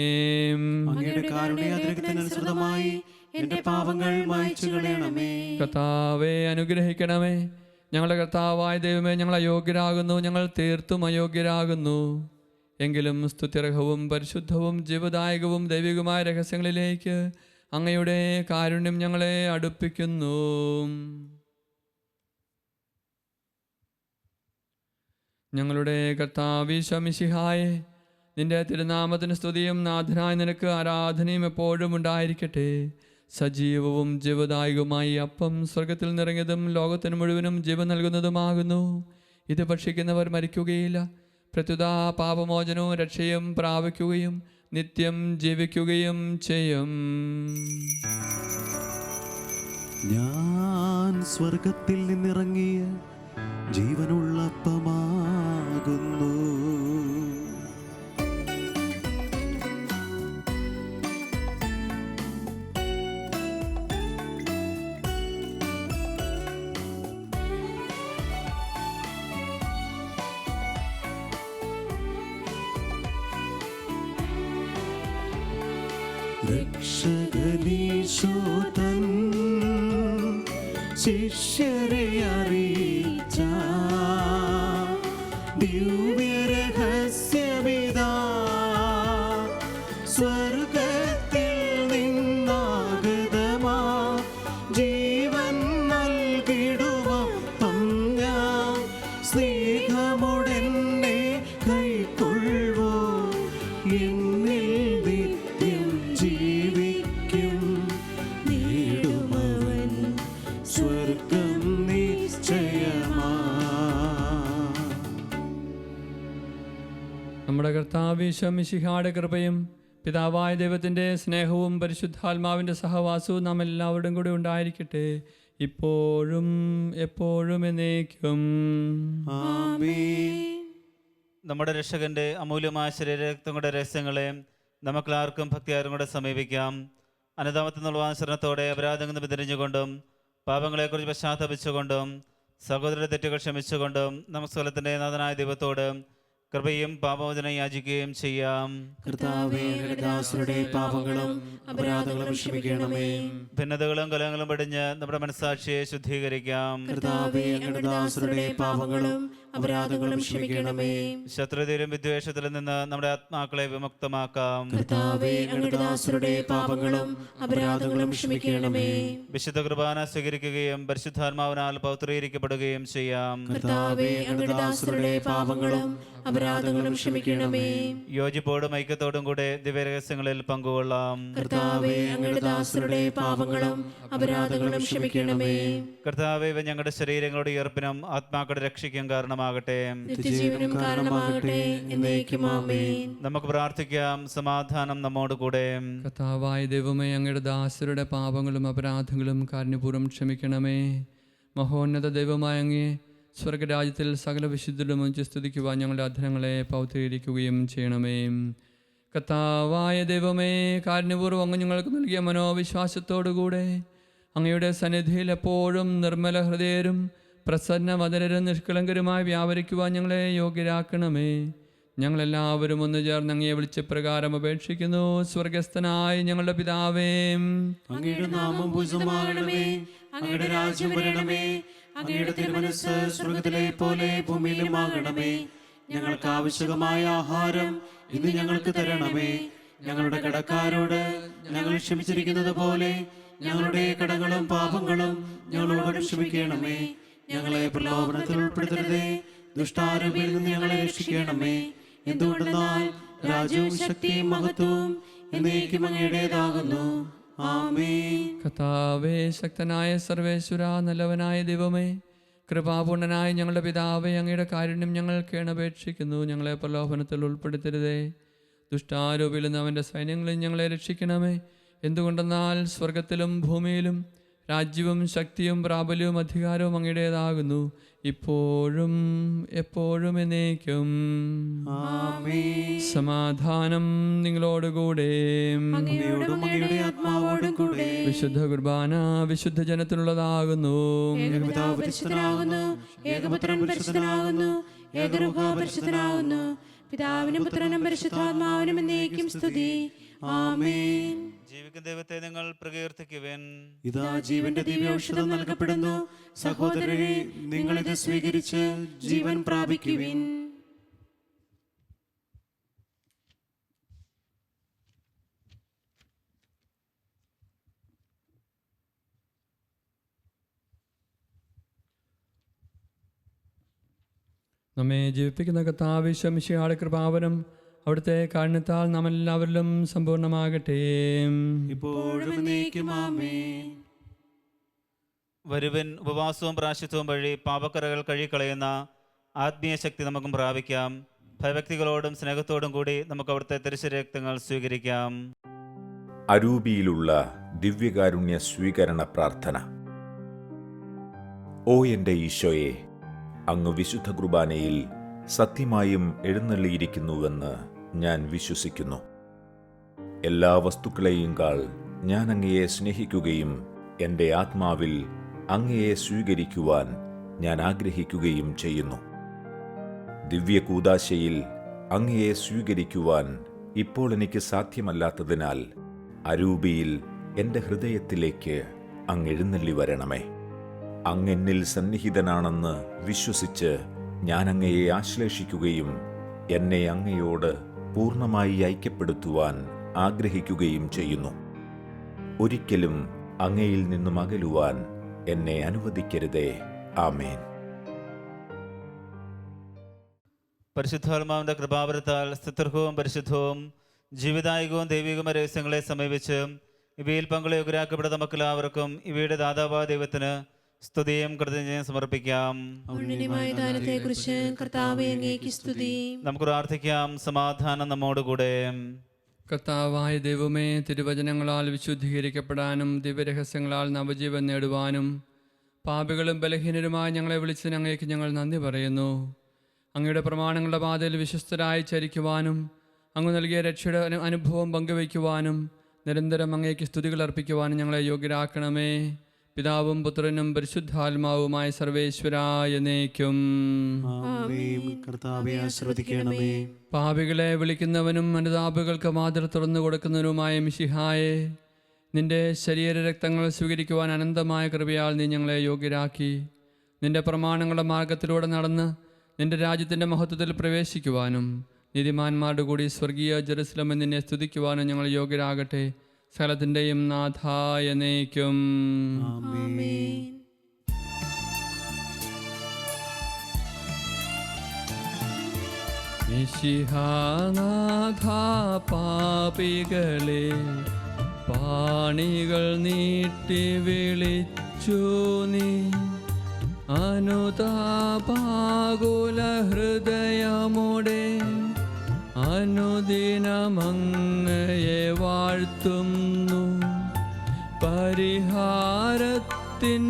അങ്ങയുടെ കാരുണ്യാതിരക്തത്തിനനുസൃതമായി എന്റെ പാപങ്ങൾ മായ്ച്ചു കളയണമേ. കർത്താവേ, അനുഗ്രഹിക്കണമേ. ഞങ്ങളുടെ കർത്താവായ ദൈവമേ, ഞങ്ങൾ അയോഗ്യരാകുന്നു, ഞങ്ങൾ തീർത്തും അയോഗ്യരാകുന്നു. എങ്കിലും സ്തുത്യർഹവും പരിശുദ്ധവും ജീവദായകവും ദൈവികമായ രഹസ്യങ്ങളിലേക്ക് അങ്ങയുടെ കാരുണ്യം ഞങ്ങളെ അടുപ്പിക്കുന്നു. ഞങ്ങളുടെ കർത്താവ് ഈശോ മിശിഹായേ, നിന്റെ തിരുനാമത്തിന് സ്തുതിയും നാഥനായ നിനക്ക് ആരാധനയും എപ്പോഴും ഉണ്ടായിരിക്കട്ടെ. സജീവവും ജീവദായകവുമായി അപ്പം സ്വർഗത്തിൽ നിറങ്ങിയതും ലോകത്തിന് മുഴുവനും ജീവൻ നൽകുന്നതുമാകുന്നു. ഇത് ഭക്ഷിക്കുന്നവർ മരിക്കുകയില്ല, പ്രത്യുത പാപമോചനവും രക്ഷയും പ്രാപിക്കുകയും നിത്യം ജീവിക്കുകയും ചെയ്യും. ഞാൻ സ്വർഗത്തിൽ നിന്നിറങ്ങിയ ജീവനുള്ള അപ്പമാകുന്നു. രക്ഷകനീശോ തൻ ശിഷ്യരെ അറിയിച്ച ദിവ്യരഹസ്യമിതാ സ്വർഗത്തിൽ നിന്നാഗതമാ ജീവൻ നൽകിടുവാൻ ഞാൻ സ്നേഹമുടെന്നെ കൈക്കൊള്ളുവോ എന്നിൽ നിത്യം ജീവിക്കും നേടുമവൻ സ്വർഗം നിശ്ചയമാ. നമ്മുടെ കർത്താവ് മിശിഹായുടെ കൃപയും പിതാവായ ദൈവത്തിൻ്റെ സ്നേഹവും പരിശുദ്ധാത്മാവിൻ്റെ സഹവാസവും നാം എല്ലാവരുടെയും കൂടെ ഉണ്ടായിരിക്കട്ടെ, ഇപ്പോഴും എപ്പോഴും എന്നേക്കും. ആമേൻ. നമ്മുടെ രക്ഷകന്റെ അമൂല്യമായ ശരീരരക്തങ്ങളുടെ രഹസ്യങ്ങളെ നമുക്കെല്ലാവർക്കും ഭക്തിയാരും കൂടെ സമീപിക്കാം. അനുതാപത്തിൽ നിന്നുള്ള അനുസരണത്തോടെ അപരാധങ്ങൾ പിന്തിരിഞ്ഞുകൊണ്ടും പാപങ്ങളെക്കുറിച്ച് പശ്ചാത്തപിച്ചുകൊണ്ടും സഹോദരരുടെ തെറ്റുകൾ ക്ഷമിച്ചുകൊണ്ടും നമുക്ക് സ്ഥലത്തിൻ്റെ നാഥനായ ദൈവത്തോട് കൃപയും പാപമോചനം യാചിക്കുകയും ചെയ്യാം. കർത്താവേ, അങ്ങയുടെ ദാസരുടെ പാപങ്ങളും അപരാധങ്ങളും ക്ഷമിക്കണമേ. ഭിന്നതകളും കലഹങ്ങളും പടിഞ്ഞ് നമ്മുടെ മനസ്സാക്ഷിയെ ശുദ്ധീകരിക്കാം. കർത്താവേ, അങ്ങയുടെ ദാസരുടെ പാപങ്ങളും അപരാധങ്ങളും ക്ഷമിക്കണമേ. ശത്രുതയിലും വിദ്വേഷത്തിലും നിന്ന് നമ്മുടെ ആത്മാക്കളെ വിമുക്തമാക്കാം. കർത്താവേ, അങ്ങയുടെ ദാസരുടെ പാപങ്ങളും അപരാധങ്ങളും ക്ഷമിക്കണമേ. വിശുദ്ധ കുർബാന സ്വീകരിക്കുകയും പരിശുദ്ധാത്മാവിനാൽ പൗത്രീകരിക്കപ്പെടുകയും ചെയ്യാം. കർത്താവേ, അങ്ങയുടെ ദാസരുടെ പാപങ്ങളും അപരാധങ്ങളും ക്ഷമിക്കണമേ. യോജിപ്പോടും ഐക്യത്തോടും കൂടെ ദിവ്യരഹസ്യങ്ങളിൽ പങ്കുകൊള്ളാം. കർത്താവേ, അങ്ങയുടെ ദാസരുടെ പാപങ്ങളും അപരാധങ്ങളും ക്ഷമിക്കണമേ. കർത്താവേ, ഇവ ഞങ്ങളുടെ ശരീരങ്ങളുടെ ഉയർപ്പിനും ആത്മാക്കളുടെ രക്ഷയ്ക്കും കാരണമാകട്ടെ, നിത്യജീവനും കാരണമാകട്ടെ. എന്നേക്കും ആമേൻ. നമുക്ക് പ്രാർത്ഥിക്കാം. സമാധാനം നമ്മോടുകൂടെ. കർത്താവായ ദൈവമേ, അങ്ങയുടെ ദാസരുടെ പാപങ്ങളും അപരാധങ്ങളും കാരുണ്യപൂർവ്വം ക്ഷമിക്കണമേ. മഹോന്നത ദൈവമായ അങ്ങേ സ്വർഗരാജ്യത്തിൽ സകല വിശുദ്ധരും സ്തുതിക്കുവാൻ ഞങ്ങളുടെ അധരങ്ങളെ പൗത്രീകരിക്കുകയും ചെയ്യണമേ. കർത്താവായ ദൈവമേ, കാരുണ്യപൂർവ്വം അങ്ങ് ഞങ്ങൾക്ക് നൽകിയ മനോവിശ്വാസത്തോടുകൂടെ അങ്ങയുടെ സന്നിധിയിൽ എപ്പോഴും നിർമ്മല ഹൃദയരും പ്രസന്നവദനരും നിഷ്കളങ്കരുമായി വ്യാപരിക്കുവാൻ ഞങ്ങളെ യോഗ്യരാക്കണമേ. ഞങ്ങളെല്ലാവരും ഒന്ന് ചേർന്ന് അങ്ങയെ വിളിച്ച പ്രകാരം അപേക്ഷിക്കുന്നു. സ്വർഗസ്ഥനായ ഞങ്ങളുടെ പിതാവേ, അങ്ങയുടെ നാമം പൂജിതമാകണമേ. അങ്ങയുടെ രാജ്യം വരണമേ. അങ്ങയുടെ തിരുമനസ്സ് സ്വർഗ്ഗത്തിലെ പോലെ ഭൂമിയിലുമാകണമേ. ഞങ്ങൾക്ക് ആവശ്യമായ ആഹാരം ഇന്ന് ഞങ്ങൾക്ക് തരണമേ. ഞങ്ങളുടെ കടക്കാരോട് ഞങ്ങൾ ക്ഷമിച്ചിരിക്കുന്നത് പോലെ ഞങ്ങളുടെ കടങ്ങളും പാപങ്ങളും ഞങ്ങളോട് ക്ഷമിക്കണമേ. ഞങ്ങളെ പ്രലോഭനത്തിൽ ഉൾപ്പെടുത്തരുതേ, ദുഷ്ടാരൂപിയിൽ നിന്ന് ഞങ്ങളെ രക്ഷിക്കണമേ. എന്തുകൊണ്ടെന്നാൽ രാജ്യവും ശക്തിയും മഹത്വവും എന്നേക്കും അങ്ങയുടേതാകുന്നു. ആമേൻ. കർത്താവേ, ശക്തനായ സർവേശ്വര, നല്ലവനായ ദൈവമേ, കൃപാപൂർണനായ ഞങ്ങളുടെ പിതാവേ, അങ്ങയുടെ കാരുണ്യം ഞങ്ങൾ കേണപേക്ഷിക്കുന്നു. ഞങ്ങളെ പ്രലോഭനത്തിൽ ഉൾപ്പെടുത്തരുതേ, ദുഷ്ടാരൂപിയിൽ നിന്ന് അവൻ്റെ സൈന്യങ്ങളിൽ ഞങ്ങളെ രക്ഷിക്കണമേ. എന്തുകൊണ്ടെന്നാൽ സ്വർഗത്തിലും ഭൂമിയിലും രാജ്യവും ശക്തിയും പ്രാബല്യവും അധികാരവും അങ്ങയുടേതാകുന്നു, ഇപ്പോഴും എപ്പോഴും എന്നേക്കും. ആമേൻ. സമാധാനം നിങ്ങളോടുകൂടെ. അങ്ങയോടും അങ്ങയുടെ ആത്മാവോടും കൂടെ. വിശുദ്ധ കുർബാന വിശുദ്ധ ജനത്തിനുള്ളതാകുന്നു. ഏകപിതാവ് പരിശുദ്ധനാകുന്നു, ഏകപുത്രൻ പരിശുദ്ധനാകുന്നു, ഏകരൂഹ പരിശുദ്ധനാകുന്നു. പിതാവിനും പുത്രനും പരിശുദ്ധാത്മാവിനും എന്നേക്കും സ്തുതി. ആമേൻ. ജീവിക്കുന്ന ദൈവത്തെ നിങ്ങൾ പ്രകീർത്തിക്കുവിൻ. ഇതാ ജീവന്റെ ദിവ്യൌഷധം നൽകപ്പെടുന്നു. സഹോദരരെ, നിങ്ങൾ ഇത് സ്വീകരിച്ച് ജീവൻ പ്രാപിക്കുവിൻ. നമ്മെ ജീവിപ്പിക്കുന്ന കർത്താവ് മിശിഹായുടെ കൃപാവരം അവിടുത്തെ കാരുണ്യത്താൽ നാം എല്ലാവരിലും സമ്പൂർണ്ണമാകട്ടെ, ഇപ്പോഴും എന്നേക്കും ആമേൻ. വരുവൻ ഉപവാസവും പ്രായശ്ചിത്തവും വഴി പാപക്കറകൾ കഴുകിക്കളയുന്ന ആത്മീയ ശക്തി നമുക്കും പ്രാപിക്കാം. ഭയഭക്തികളോടും സ്നേഹത്തോടും കൂടി നമുക്ക് അവിടുത്തെ തിരുശരീരക്തങ്ങൾ സ്വീകരിക്കാം. അരൂപിയിലുള്ള ദിവ്യകാരുണ്യ സ്വീകരണ പ്രാർത്ഥന. ഓ എൻ്റെ ഈശോയെ, അങ്ങ് വിശുദ്ധ കുർബാനയിൽ സത്യമായും എഴുന്നള്ളിയിരിക്കുന്നുവെന്ന് ഞാൻ വിശ്വസിക്കുന്നു. എല്ലാ വസ്തുക്കളെയും കാൾ ഞാൻ അങ്ങയെ സ്നേഹിക്കുകയും എൻ്റെ ആത്മാവിൽ അങ്ങയെ സ്വീകരിക്കുവാൻ ഞാൻ ആഗ്രഹിക്കുകയും ചെയ്യുന്നു. ദിവ്യകൂദാശയിൽ അങ്ങയെ സ്വീകരിക്കുവാൻ ഇപ്പോൾ എനിക്ക് സാധ്യമല്ലാത്തതിനാൽ അരൂപിയിൽ എൻ്റെ ഹൃദയത്തിലേക്ക് അങ്ങ് എഴുന്നള്ളി വരണമേ. അങ്ങെന്നിൽ സന്നിഹിതനാണെന്ന് വിശ്വസിച്ച് ഞാൻ അങ്ങയെ ആശ്ലേഷിക്കുകയും എന്നെ അങ്ങയോട് പൂർണ്ണമായി ഐക്യപ്പെടുത്തുവാൻ ആഗ്രഹിക്കുകയും ചെയ്യുന്നു. ഒരിക്കലും അങ്ങയിൽ നിന്നും അകലുവാൻ എന്നെ അനുവദിക്കരുതേ. ആമേൻ. പരിശുദ്ധാത്മാവിന്റെ കൃപാവരത്താൽ സ്തുത്യർഹവും പരിശുദ്ധവും ജീവിതായികവും ദൈവികമായ രഹസ്യങ്ങളെ സമീപിച്ച് ഇവയിൽ പങ്കുളയോഗ്യരാക്കപ്പെട്ട നമുക്കെല്ലാവർക്കും ഇവയുടെ ദാതാവായ ദൈവത്തിന് സ്തുതിയും കൃതജ്ഞതയും സമർപ്പിക്കാം. ദാനത്തെക്കുറിച്ച് കർത്താവേ അങ്ങേക്ക് സ്തുതി. നമുക്ക് പ്രാർത്ഥിക്കാം. സമാധാനം നമ്മോടുകൂടെ. കർത്താവായ ദൈവമേ, തിരുവചനങ്ങളാൽ വിശുദ്ധീകരിക്കപ്പെടാനും ദിവ്യരഹസ്യങ്ങളാൽ നവജീവൻ നേടുവാനും പാപികളും ബലഹീനരുമായി ഞങ്ങളെ വിളിച്ചതിന് അങ്ങേക്ക് ഞങ്ങൾ നന്ദി പറയുന്നു. അങ്ങയുടെ പ്രമാണങ്ങളുടെ പാതയിൽ വിശ്വസ്തരായി ചരിക്കുവാനും അങ്ങ് നൽകിയ രക്ഷയുടെ അനുഭവം പങ്കുവയ്ക്കുവാനും നിരന്തരം അങ്ങേക്ക് സ്തുതികൾ അർപ്പിക്കുവാനും ഞങ്ങളെ യോഗ്യരാക്കണമേ. പിതാവും പുത്രനും പരിശുദ്ധാത്മാവുമായ സർവേശ്വരായ എന്നേക്കും. കർത്താവേ ആശീർവദിക്കണമേ. പാപികളെ വിളിക്കുന്നവനും അനുതാപികൾക്ക് വാതിൽ തുറന്നു കൊടുക്കുന്നവനുമായ മിശിഹായെ, നിന്റെ ശരീരരക്തങ്ങൾ സ്വീകരിക്കുവാൻ അനന്തമായ കൃപയാൽ നീ ഞങ്ങളെ യോഗ്യരാക്കി. നിന്റെ പ്രമാണങ്ങളുടെ മാർഗത്തിലൂടെ നടന്ന് നിന്റെ രാജ്യത്തിൻ്റെ മഹത്വത്തിൽ പ്രവേശിക്കുവാനും നീതിമാന്മാരുടെ കൂടി സ്വർഗീയ ജെറുസലേമിൽ നിന്നെ സ്തുതിക്കുവാനും ഞങ്ങൾ യോഗ്യരാകട്ടെ. സകലത്തിൻ്റെയും നാഥായ എന്നേക്കും. മിശിഹാനാഥാ, പാപികളെ പാണികൾ നീട്ടി വിളിച്ചു നീ, അനുതാപാകുല ഹൃദയമോടെ അനുദിനമങ്ങയെ വാഴ്ത്തുന്നു. പരിഹാരത്തിൻ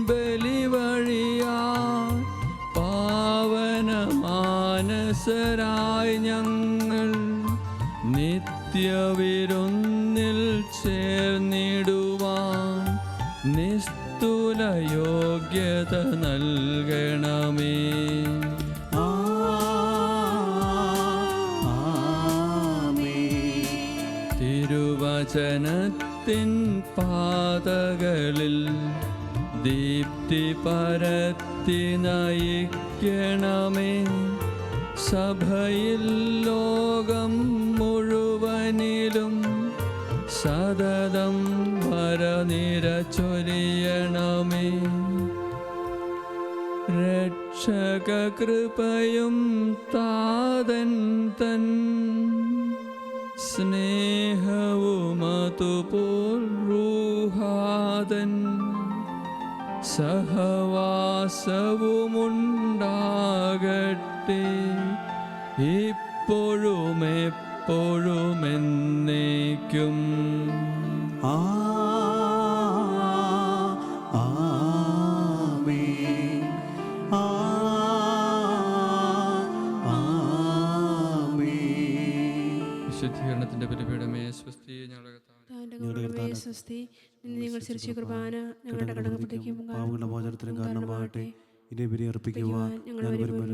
ബലിവഴിയാ പാവനമാനസരായി ഞങ്ങൾ നിത്യവിരുന്നിൽ ചേർന്നിടുവാൻ നിസ്തുല യോഗ്യത നൽകണമേ. തിരുവചനത്തിൻ പാതകളിൽ ദീപ്തി പരത്തി നയിക്കണമേ. സഭയിൽ ലോകം മുഴുവനിലും സതതം വരനിര ചൊരിയണമേ. രക്ഷക കൃപയും താതൻ തൻ സ്നേഹവുമതുപോൽ റൂഹാതൻ സഹവാസവുമുണ്ടാകട്ടെ ഇപ്പോഴും എപ്പോഴും എന്നേക്കും. വിശുദ്ധീകരണത്തിന്റെ ബലിപീഠമേ സ്വസ്തി. നിങ്ങൾ ചിരിച്ച കുർബാന ഞങ്ങളുടെ കടകപ്പെട്ടേക്കും പാവങ്ങളുടെ മോചനത്തിനും കാരണമാകട്ടെ. ഇനി ബലി അർപ്പിക്കുവാൻ ഞാൻ വരുമ്പോൾ